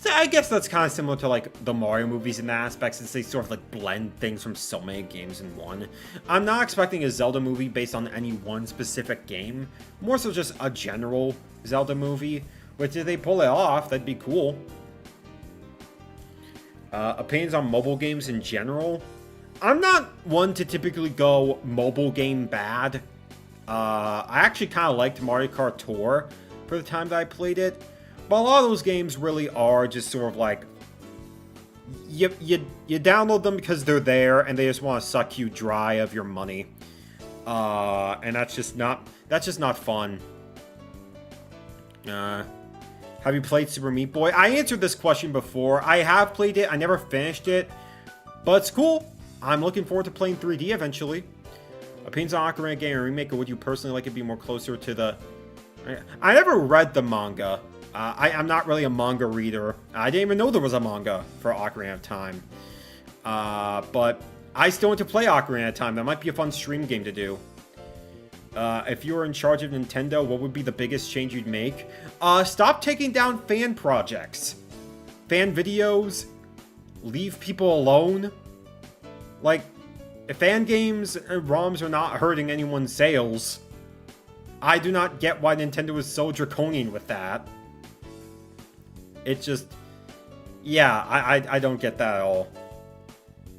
I guess that's kind of similar to like the Mario movies in that aspect, since they sort of like blend things from so many games in one. I'm not expecting a Zelda movie based on any one specific game, more so just a general Zelda movie, which if they pull it off, that'd be cool. Opinions on mobile games in general. I'm not one to typically go mobile game bad. I actually kind of liked Mario Kart Tour for the time that I played it. But a lot of those games really are just sort of like, you download them because they're there and they just want to suck you dry of your money. And that's just not fun. Have you played Super Meat Boy? I answered this question before. I have played it. I never finished it. But it's cool. I'm looking forward to playing 3D eventually. Opinions on Ocarina of Time remake, or would you personally like it to be more closer to the... I never read the manga. I'm not really a manga reader. I didn't even know there was a manga for Ocarina of Time. But I still want to play Ocarina of Time. That might be a fun stream game to do. If you were in charge of Nintendo, what would be the biggest change you'd make? Stop taking down fan projects. Fan videos. Leave people alone. Like, if fan games and ROMs are not hurting anyone's sales, I do not get why Nintendo is so draconian with that. It's just... Yeah, I don't get that at all.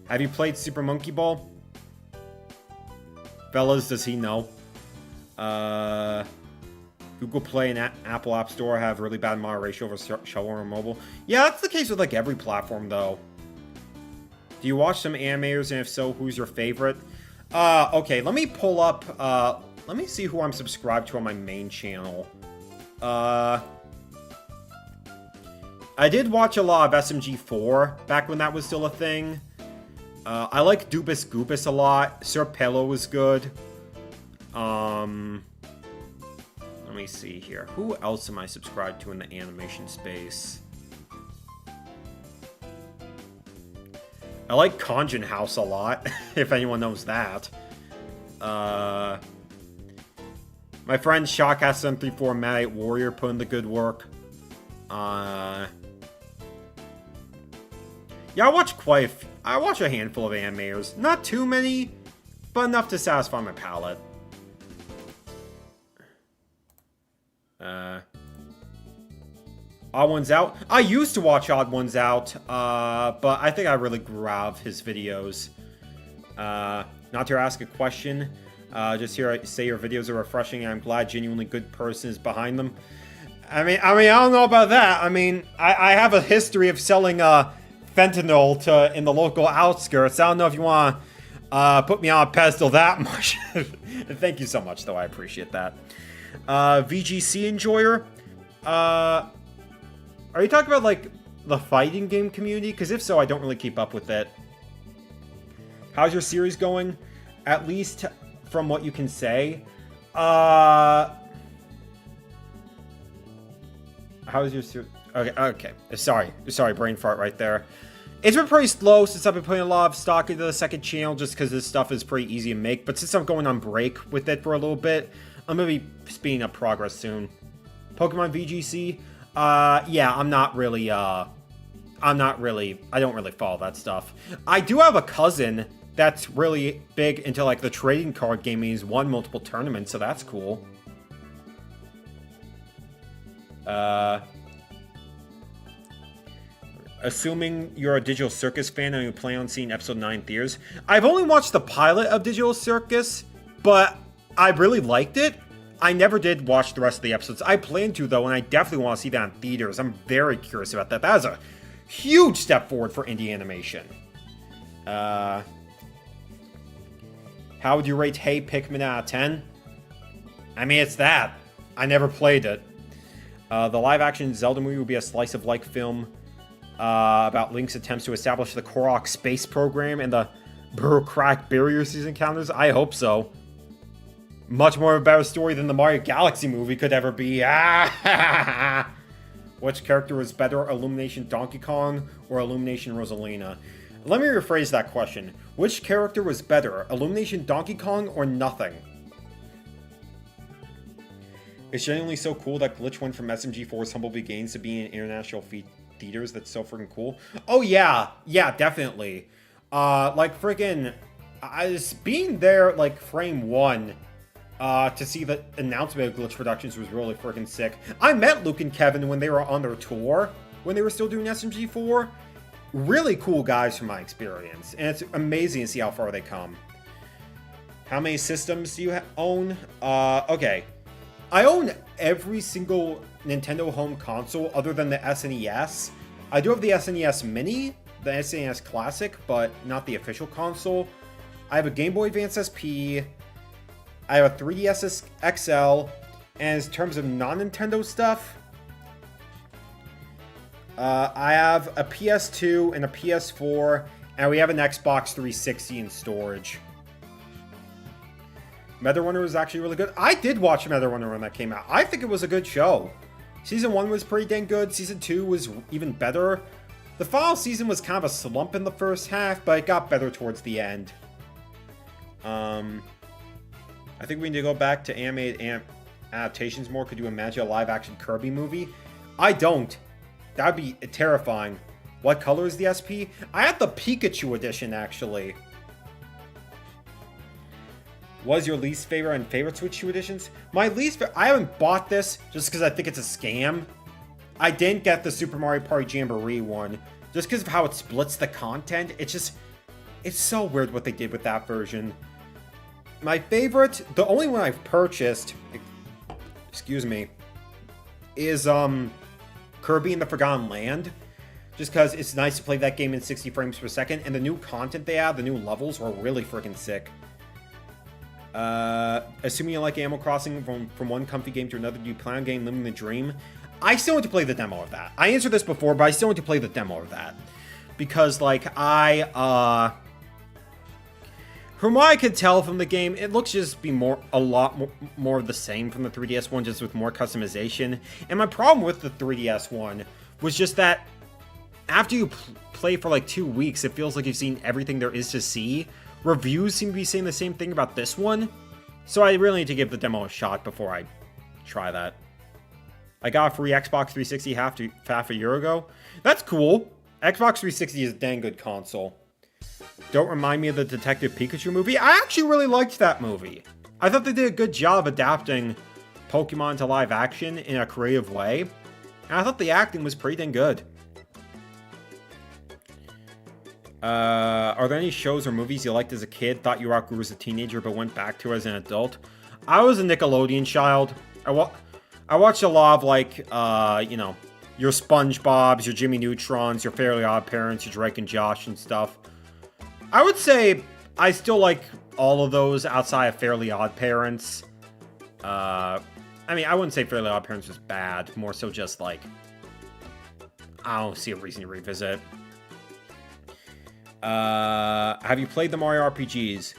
Have you played Super Monkey Ball? Fellas, does he know? Google Play and Apple App Store have really bad moderation over shovelware and mobile. Yeah, that's the case with like every platform, though. Do you watch some animators, and if so, who's your favorite? Okay, let me pull up... let me see who I'm subscribed to on my main channel. I did watch a lot of SMG4 back when that was still a thing. I like Dubus Goobus a lot. Sir Pello was good. Let me see here. Who else am I subscribed to in the animation space? I like Conjun House a lot, if anyone knows that. My friend Shockcast734 Mad Warrior put in the good work. Yeah, I watch a handful of animators. Not too many, but enough to satisfy my palate. Odd Ones Out. I used to watch Odd Ones Out, but I think I really grew out of his videos. Not to ask a question, just hear I say your videos are refreshing, and I'm glad genuinely good person is behind them. I mean, I don't know about that. I mean, I have a history of selling fentanyl in the local outskirts. I don't know if you want to put me on a pedestal that much. Thank you so much, though. I appreciate that. VGC enjoyer. Are you talking about like the fighting game community? Because if so, I don't really keep up with it. How's your series going? At least from what you can say. How's your series? Okay. Sorry, brain fart right there. It's been pretty slow since I've been putting a lot of stock into the second channel, just because this stuff is pretty easy to make. But since I'm going on break with it for a little bit, I'm gonna be speeding up progress soon. Pokemon VGC. Yeah, I don't really follow that stuff. I do have a cousin that's really big into like the trading card gaming. He's won multiple tournaments, so that's cool. Assuming you're a Digital Circus fan and you plan on seeing episode 9 theaters. I've only watched the pilot of Digital Circus, but I really liked it. I never did watch the rest of the episodes. I plan to, though, and I definitely want to see that in theaters. I'm very curious about that. That is a huge step forward for indie animation. How would you rate Hey Pikmin out of 10? I mean, it's that. I never played it. The live-action Zelda movie will be a slice-of-life film about Link's attempts to establish the Korok space program and the bureaucratic barriers he encounters. I hope so. Much more of a better story than the Mario Galaxy movie could ever be. Which character was better, Illumination Donkey Kong or Illumination Rosalina? Let me rephrase that question. Which character was better, Illumination Donkey Kong or nothing? It's genuinely so cool that Glitch went from SMG4's Humble Beginnings to being in international theaters. That's so freaking cool. Oh yeah, yeah, definitely. Like freaking, being there like frame one, to see the announcement of Glitch Productions was really freaking sick. I met Luke and Kevin when they were on their tour, when they were still doing SMG4. Really cool guys from my experience, and it's amazing to see how far they come. How many systems do you own? Okay. I own every single Nintendo home console other than the SNES. I do have the SNES Mini, the SNES Classic, but not the official console. I have a Game Boy Advance SP. I have a 3DS XL. And in terms of non-Nintendo stuff, I have a PS2 and a PS4, and we have an Xbox 360 in storage. Metal Runner was actually really good. I did watch Metal Runner when that came out. I think it was a good show. Season 1 was pretty dang good. Season 2 was even better. The final season was kind of a slump in the first half, but it got better towards the end. I think we need to go back to animated adaptations more. Could you imagine a live-action Kirby movie? I don't. That would be terrifying. What color is the SP? I have the Pikachu edition, actually. What is your least favorite and favorite Switch 2 editions? My least favorite... I haven't bought this just because I think it's a scam. I didn't get the Super Mario Party Jamboree one just because of how it splits the content. It's just... It's so weird what they did with that version. My favorite... The only one I've purchased... Excuse me. Is, Kirby and the Forgotten Land. Just because it's nice to play that game in 60 frames per second. And the new content they have, the new levels, were really freaking sick. Assuming you like Animal Crossing from one comfy game to another, do you plan on getting Living the Dream? I still want to play the demo of that. I answered this before, but I still want to play the demo of that. Because, like, from what I could tell from the game, it looks just be a lot more of the same from the 3DS one, just with more customization. And my problem with the 3DS one was just that after you play for like 2 weeks, it feels like you've seen everything there is to see. Reviews seem to be saying the same thing about this one, so I really need to give the demo a shot before I try that. I got a free Xbox 360 half a year ago. That's cool. Xbox 360 is a dang good console. Don't remind me of the Detective Pikachu movie. I actually really liked that movie. I thought they did a good job adapting Pokemon to live action in a creative way, and I thought the acting was pretty dang good. Are there any shows or movies you liked as a kid, thought you outgrew as a teenager, but went back to as an adult? I was a Nickelodeon child. I watched a lot of, like, you know, your SpongeBobs, your Jimmy Neutrons, your Fairly Odd Parents, your Drake and Josh and stuff. I would say I still like all of those outside of Fairly Odd Parents. I mean, I wouldn't say Fairly Odd Parents was bad. More so just, like, I don't see a reason to revisit. Have you played the Mario RPGs?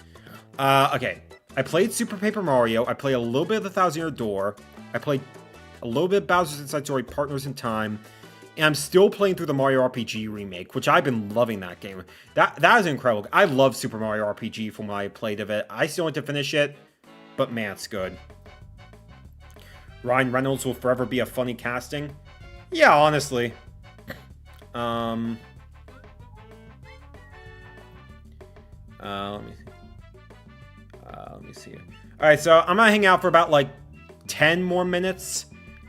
Okay. I played Super Paper Mario. I played a little bit of The Thousand Year Door. I played a little bit of Bowser's Inside Story Partners in Time. And I'm still playing through the Mario RPG remake, which I've been loving that game. That is incredible. I love Super Mario RPG from what I played of it. I still need to finish it, but man, it's good. Ryan Reynolds will forever be a funny casting. Yeah, honestly. Let me see. Alright, so I'm gonna hang out for about like 10 more minutes,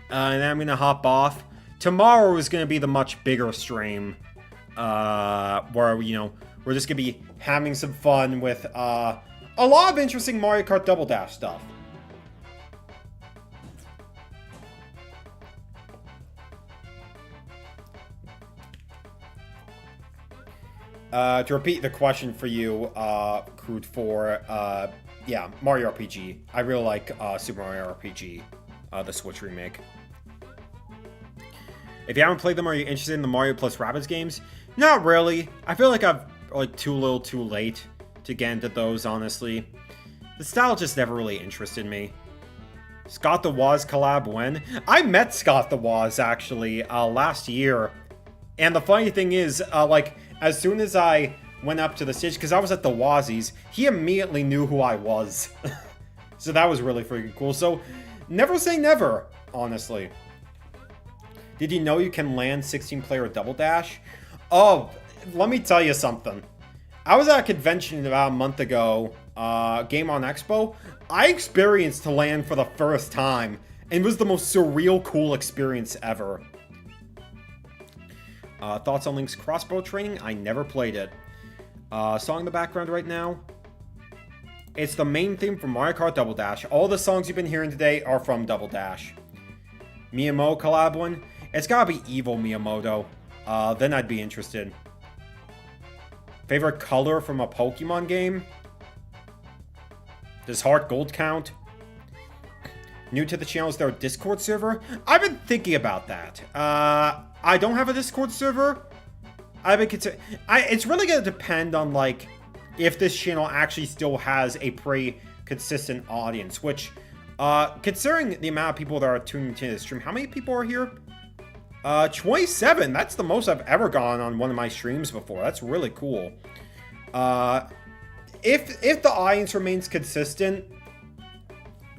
and then I'm gonna hop off. Tomorrow is gonna be the much bigger stream, where, you know, we're just gonna be having some fun with a lot of interesting Mario Kart Double Dash stuff. To repeat the question for you, Crude 4, yeah, Mario RPG. I really like Super Mario RPG, the Switch remake. If you haven't played them, are you interested in the Mario plus Rabbids games? Not really. I feel like I've like too little too late to get into those, honestly. The style just never really interested me. Scott the Woz collab when? I met Scott the Woz, actually, last year. And the funny thing is, like, as soon as I went up to the stage, because I was at the Wozzies, he immediately knew who I was. So that was really freaking cool. So, never say never, honestly. Did you know you can land 16-player Double Dash? Oh, let me tell you something. I was at a convention about a month ago, Game On Expo. I experienced to land for the first time, and it was the most surreal, cool experience ever. Thoughts on Link's crossbow training? I never played it. Song in the background right now? It's the main theme from Mario Kart Double Dash. All the songs you've been hearing today are from Double Dash. Miyamoto collab one? It's gotta be Evil Miyamoto. Then I'd be interested. Favorite color from a Pokemon game? Does Heart Gold count? New to the channel, is there a Discord server? I've been thinking about that. I don't have a Discord server. I've been considering. It's really gonna depend on, like, if this channel actually still has a pretty consistent audience, which, considering the amount of people that are tuning into this stream, how many people are here? 27. That's the most I've ever gone on one of my streams before. That's really cool. If the audience remains consistent,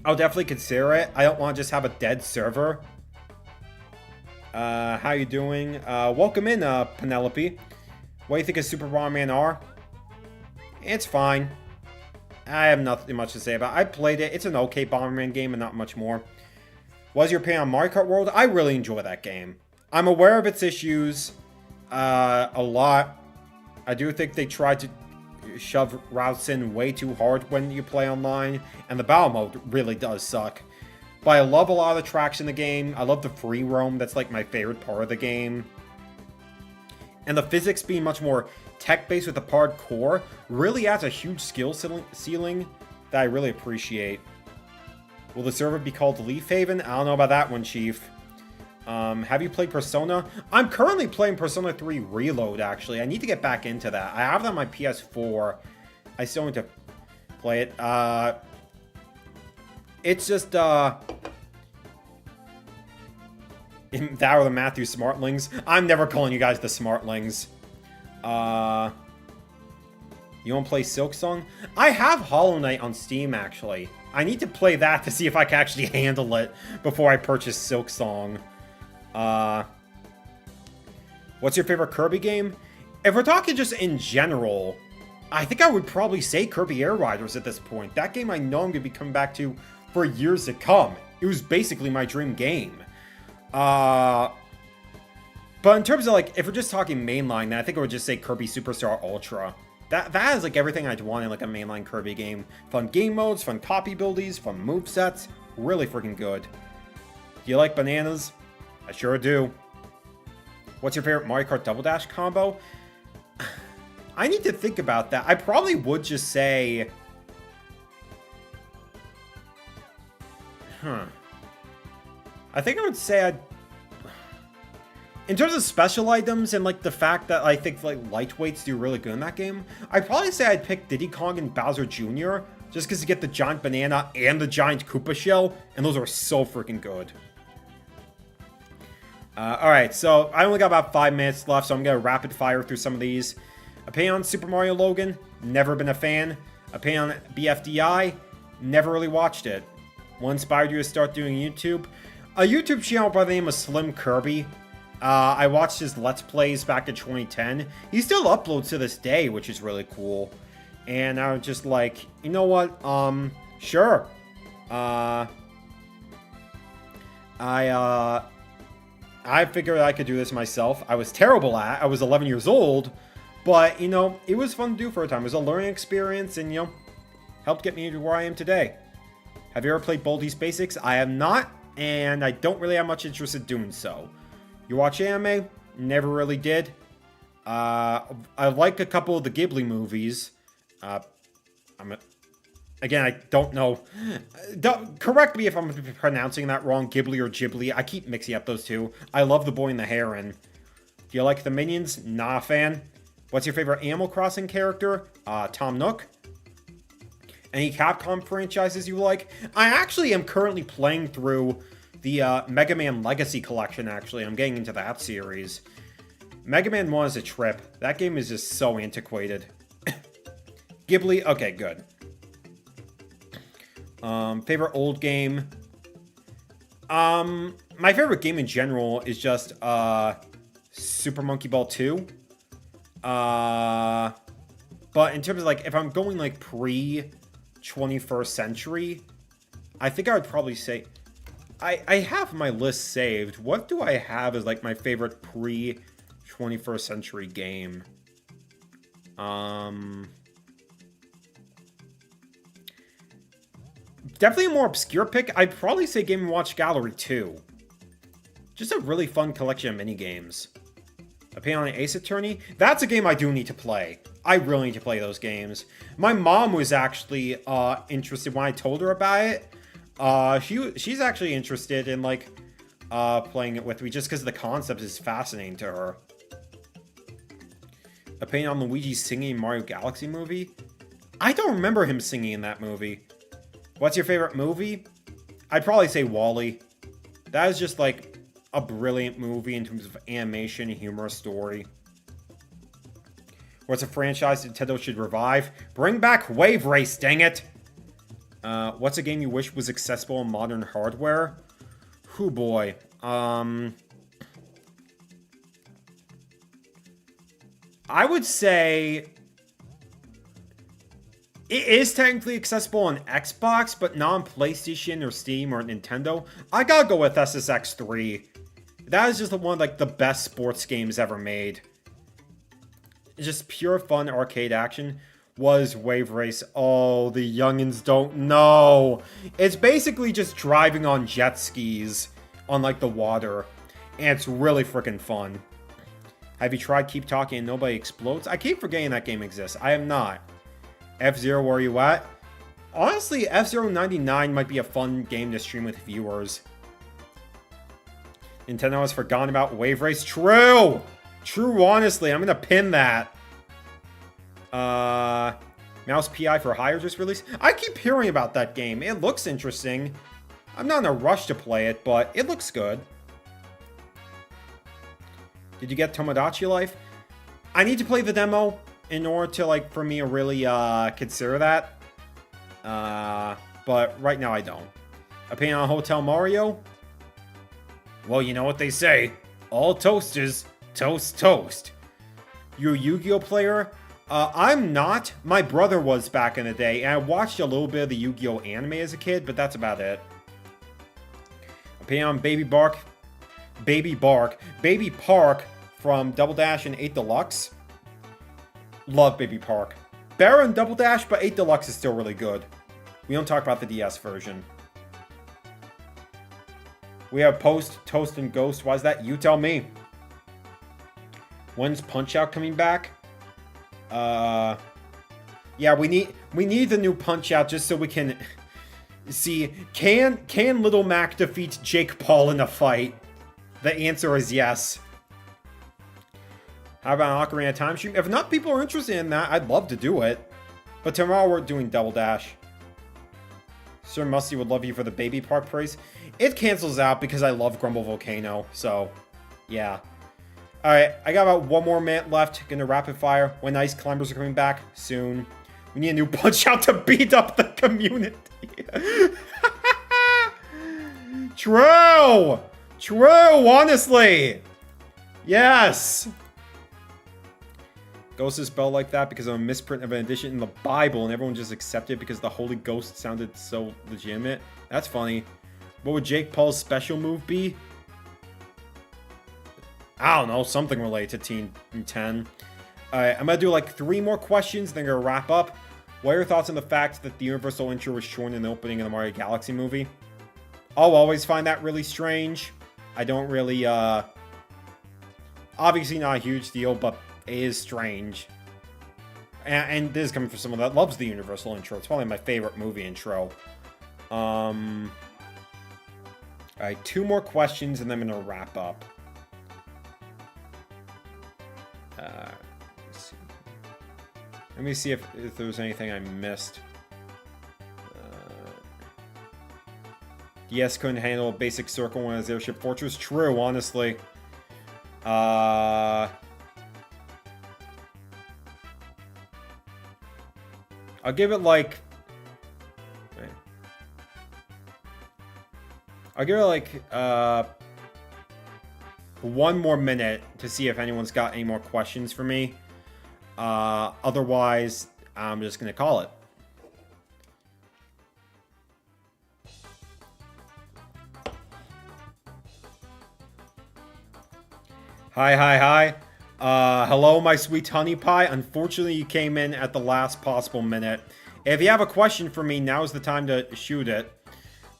I'll definitely consider it. I don't want to just have a dead server. How you doing? Welcome in, Penelope. What do you think of Super Bomberman R? It's fine. I have nothing much to say about it. I played it. It's an okay Bomberman game and not much more. What's your opinion on Mario Kart World? I really enjoy that game. I'm aware of its issues a lot. I do think they tried to shove routes in way too hard when you play online, and the battle mode really does suck. But I love a lot of the tracks in the game. I love the free roam. That's like my favorite part of the game. And the physics being much more tech-based with the hardcore really adds a huge skill ceiling that I really appreciate. Will the server be called Leaf Haven? I don't know about that one, Chief. Have you played Persona? I'm currently playing Persona 3 Reload, actually. I need to get back into that. I have it on my PS4. I still need to play it. It's just, that or the Matthew Smartlings. I'm never calling you guys the Smartlings. You want to play Silksong? I have Hollow Knight on Steam, actually. I need to play that to see if I can actually handle it before I purchase Silksong. What's your favorite Kirby game? If we're talking just in general, I think I would probably say Kirby Air Riders at this point. That game I know I'm going to be coming back to for years to come. It was basically my dream game. But in terms of, like, if we're just talking mainline, then I think I would just say Kirby Superstar Ultra. That has, like, everything I'd want in, like, a mainline Kirby game. Fun game modes, fun copy buildies, fun movesets. Really freaking good. Do you like bananas? I sure do. What's your favorite Mario Kart Double Dash combo? I need to think about that. I probably would just say... I think I would say I'd... In terms of special items and, like, the fact that I think, like, lightweights do really good in that game, I'd probably say I'd pick Diddy Kong and Bowser Jr. just because you get the giant banana and the giant Koopa shell, and those are so freaking good. Alright, so I only got about 5 minutes left, so I'm going to rapid fire through some of these. Opinion on Super Mario Logan? Never been a fan. Opinion on BFDI? Never really watched it. What inspired you to start doing YouTube? A YouTube channel by the name of Slim Kirby. I watched his Let's Plays back in 2010. He still uploads to this day, which is really cool. And I was just like, you know what? Sure. I figured I could do this myself. I was terrible at it. I was 11 years old. But, you know, it was fun to do for a time. It was a learning experience and, you know, helped get me to where I am today. Have you ever played Baldi's Basics? I have not, and I don't really have much interest in doing so. You watch anime? Never really did. I like a couple of the Ghibli movies. Again, I don't know. Correct me if I'm pronouncing that wrong, Ghibli or Ghibli. I keep mixing up those two. I love The Boy and the Heron. Do you like the Minions? Not a fan. What's your favorite Animal Crossing character? Tom Nook. Any Capcom franchises you like? I actually am currently playing through the Mega Man Legacy Collection, actually. I'm getting into that series. Mega Man 1 is a trip. That game is just so antiquated. Ghibli? Okay, good. Favorite old game? My favorite game in general is just, Super Monkey Ball 2. But in terms of, like, if I'm going, like, pre-21st century, I think I would probably say... I have my list saved. What do I have as, like, my favorite pre-21st century game? Definitely a more obscure pick. I'd probably say Game & Watch Gallery 2. Just a really fun collection of minigames. Opinion on Ace Attorney? That's a game I do need to play. I really need to play those games. My mom was actually interested when I told her about it. She's actually interested in, like, playing it with me just because the concept is fascinating to her. Opinion on Luigi singing in Mario Galaxy movie? I don't remember him singing in that movie. What's your favorite movie? I'd probably say WALL-E. That is just, like, a brilliant movie in terms of animation, humorous story. What's a franchise Nintendo should revive? Bring back Wave Race, dang it! What's a game you wish was accessible on modern hardware? Hoo boy. I would say... It is technically accessible on Xbox, but not on PlayStation or Steam or Nintendo. I gotta go with SSX 3. That is just one of, like, the best sports games ever made. Just pure fun arcade action. Was Wave Race. Oh, the youngins don't know. It's basically just driving on jet skis on, like, the water. And it's really freaking fun. Have you tried Keep Talking and Nobody Explodes? I keep forgetting that game exists. I am not. F-Zero, where are you at? Honestly, F-Zero 99 might be a fun game to stream with viewers. Nintendo has forgotten about Wave Race. True! True, honestly. I'm gonna pin that. Mouse PI for Hire just released. I keep hearing about that game. It looks interesting. I'm not in a rush to play it, but it looks good. Did you get Tomodachi Life? I need to play the demo in order to, like, for me to really, consider that. But right now I don't. Opinion on Hotel Mario? Well, you know what they say. All toasters toast toast. You're a Yu-Gi-Oh player? I'm not. My brother was back in the day, and I watched a little bit of the Yu-Gi-Oh anime as a kid, but that's about it. Opinion on Baby Park from Double Dash and 8 Deluxe. Love Baby Park. Better than Double Dash, but 8 Deluxe is still really good. We don't talk about the DS version. We have Post, Toast, and Ghost. Why is that? You tell me. When's Punch-Out coming back? Yeah, we need the new Punch-Out just so we can see, can Little Mac defeat Jake Paul in a fight? The answer is yes. How about an Ocarina of Time stream? If enough people are interested in that, I'd love to do it. But tomorrow we're doing Double Dash. Sir Musty would love you for the Baby Park praise. It cancels out because I love Grumble Volcano, so yeah. Alright, I got about 1 more minute left. Gonna rapid fire. When Ice Climbers are coming back? Soon. We need a new Punch-Out to beat up the community. True! True, honestly! Yes! Ghost is spelled like that because of a misprint of an edition in the Bible, and everyone just accepted it because the Holy Ghost sounded so legitimate. That's funny. What would Jake Paul's special move be? I don't know, something related to Team 10. Alright, I'm gonna do like 3 more questions, then I'm gonna wrap up. What are your thoughts on the fact that the Universal intro was shown in the opening of the Mario Galaxy movie? I'll always find that really strange. I don't really, obviously not a huge deal, but is strange. And this is coming from someone that loves the Universal intro. It's probably my favorite movie intro. Alright, 2 more questions and then I'm gonna wrap up. Let's see. Let me see if there was anything I missed. DS couldn't handle a basic circle when it was Airship Fortress. True, honestly. I'll give it like... I'll give it like 1 more minute to see if anyone's got any more questions for me. Otherwise, I'm just gonna call it. Hi. Hello, my sweet honey pie. Unfortunately, you came in at the last possible minute. If you have a question for me, now's the time to shoot it.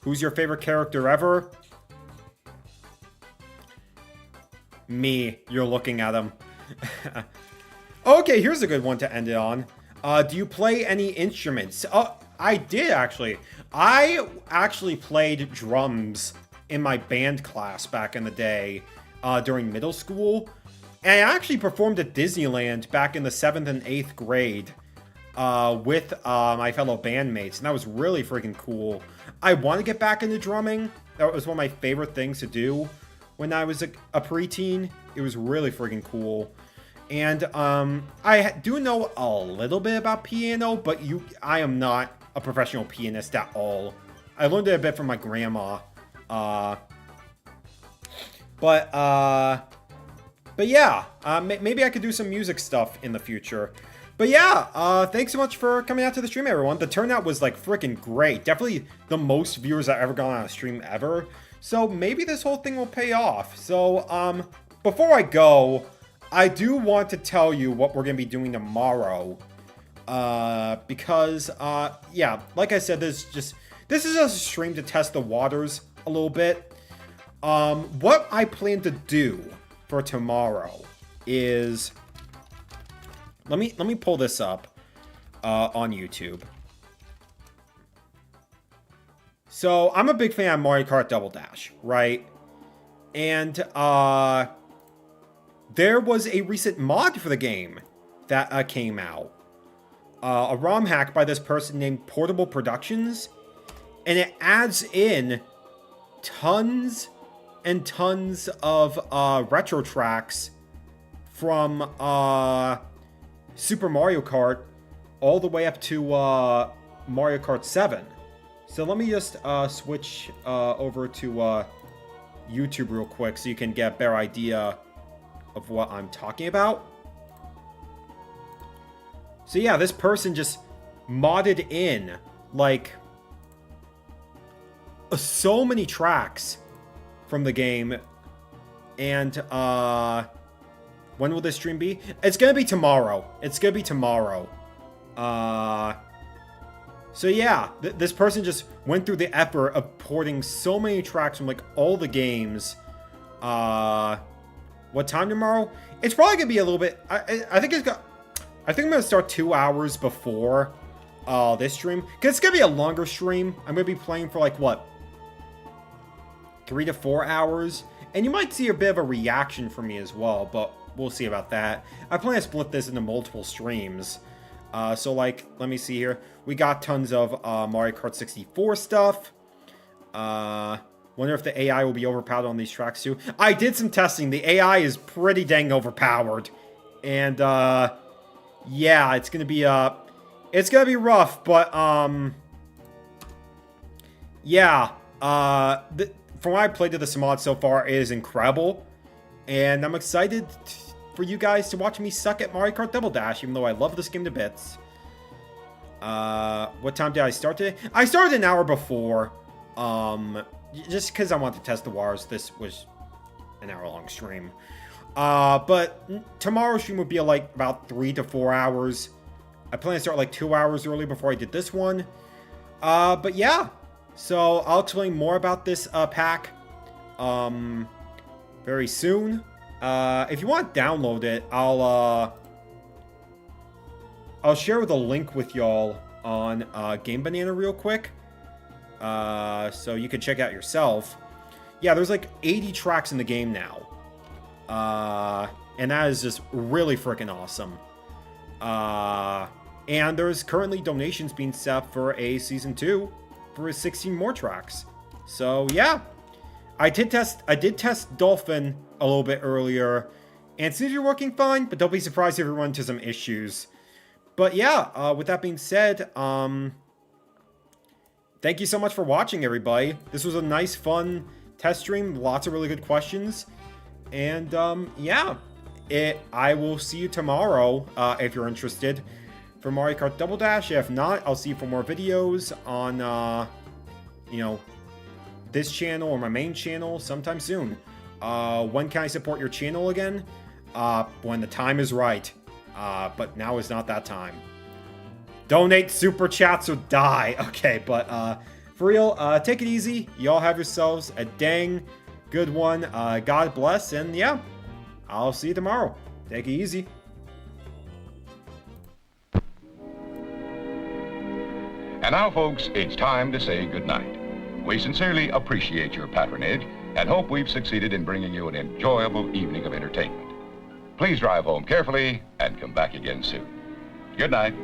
Who's your favorite character ever? Me. You're looking at him. Okay, here's a good one to end it on. Do you play any instruments? Oh, I did, actually. I actually played drums in my band class back in the day. During middle school, and I actually performed at Disneyland back in the 7th and 8th grade with my fellow bandmates, and that was really freaking cool. I want to get back into drumming. That was one of my favorite things to do when I was a preteen. It was really freaking cool. And I do know a little bit about piano, but I am not a professional pianist at all. I learned it a bit from my grandma. But yeah, maybe I could do some music stuff in the future. But yeah, thanks so much for coming out to the stream, everyone. The turnout was, like, freaking great. Definitely the most viewers I've ever gotten on a stream ever. So maybe this whole thing will pay off. So, before I go, I do want to tell you what we're going to be doing tomorrow. Because, yeah, like I said, this is just a stream to test the waters a little bit. What I plan to do for tomorrow is... Let me pull this up on YouTube. So, I'm a big fan of Mario Kart Double Dash, right? And, there was a recent mod for the game that came out. A ROM hack by this person named Portable Productions. And it adds in tons and tons of retro tracks from Super Mario Kart all the way up to Mario Kart 7. So let me just switch over to YouTube real quick so you can get a better idea of what I'm talking about. So yeah, this person just modded in like so many tracks from the game. And when will this stream be? It's gonna be tomorrow. So yeah, this person just went through the effort of porting so many tracks from like all the games. What time tomorrow? It's probably gonna be a little bit. I think I'm gonna start 2 hours before this stream, because it's gonna be a longer stream. I'm gonna be playing for like what, 3 to 4 hours, and you might see a bit of a reaction from me as well, but we'll see about that. I plan to split this into multiple streams. So like, let me see here. We got tons of Mario Kart 64 stuff. Wonder if the AI will be overpowered on these tracks too. I did some testing. The AI is pretty dang overpowered. And yeah, it's gonna be rough, but yeah, from what I played to this mod so far, it is incredible. And I'm excited for you guys to watch me suck at Mario Kart Double Dash, even though I love this game to bits. What time did I start today? I started an hour before. Just because I want to test the waters. This was an hour-long stream. But tomorrow's stream would be like about 3 to 4 hours. I plan to start like 2 hours early before I did this one. But yeah. So I'll explain more about this pack very soon. If you want to download it, I'll I'll share the link with y'all on Game Banana real quick, so you can check it out yourself. Yeah, there's like 80 tracks in the game now, and that is just really freaking awesome. And there's currently donations being set up for a season 2 for 16 more tracks. So yeah, I did test Dolphin a little bit earlier, and it seems to be working fine, but don't be surprised if we run into some issues. But yeah, with that being said, thank you so much for watching, everybody. This was a nice, fun test stream, lots of really good questions, and yeah, I will see you tomorrow if you're interested for Mario Kart Double Dash. If not, I'll see you for more videos on you know, this channel or my main channel sometime soon. When can I support your channel again? When the time is right. But now is not that time. Donate, super chats, or die. Okay, but for real, take it easy. Y'all have yourselves a dang good one. God bless, and yeah, I'll see you tomorrow. Take it easy. And now, folks, it's time to say goodnight. We sincerely appreciate your patronage and hope we've succeeded in bringing you an enjoyable evening of entertainment. Please drive home carefully and come back again soon. Good night.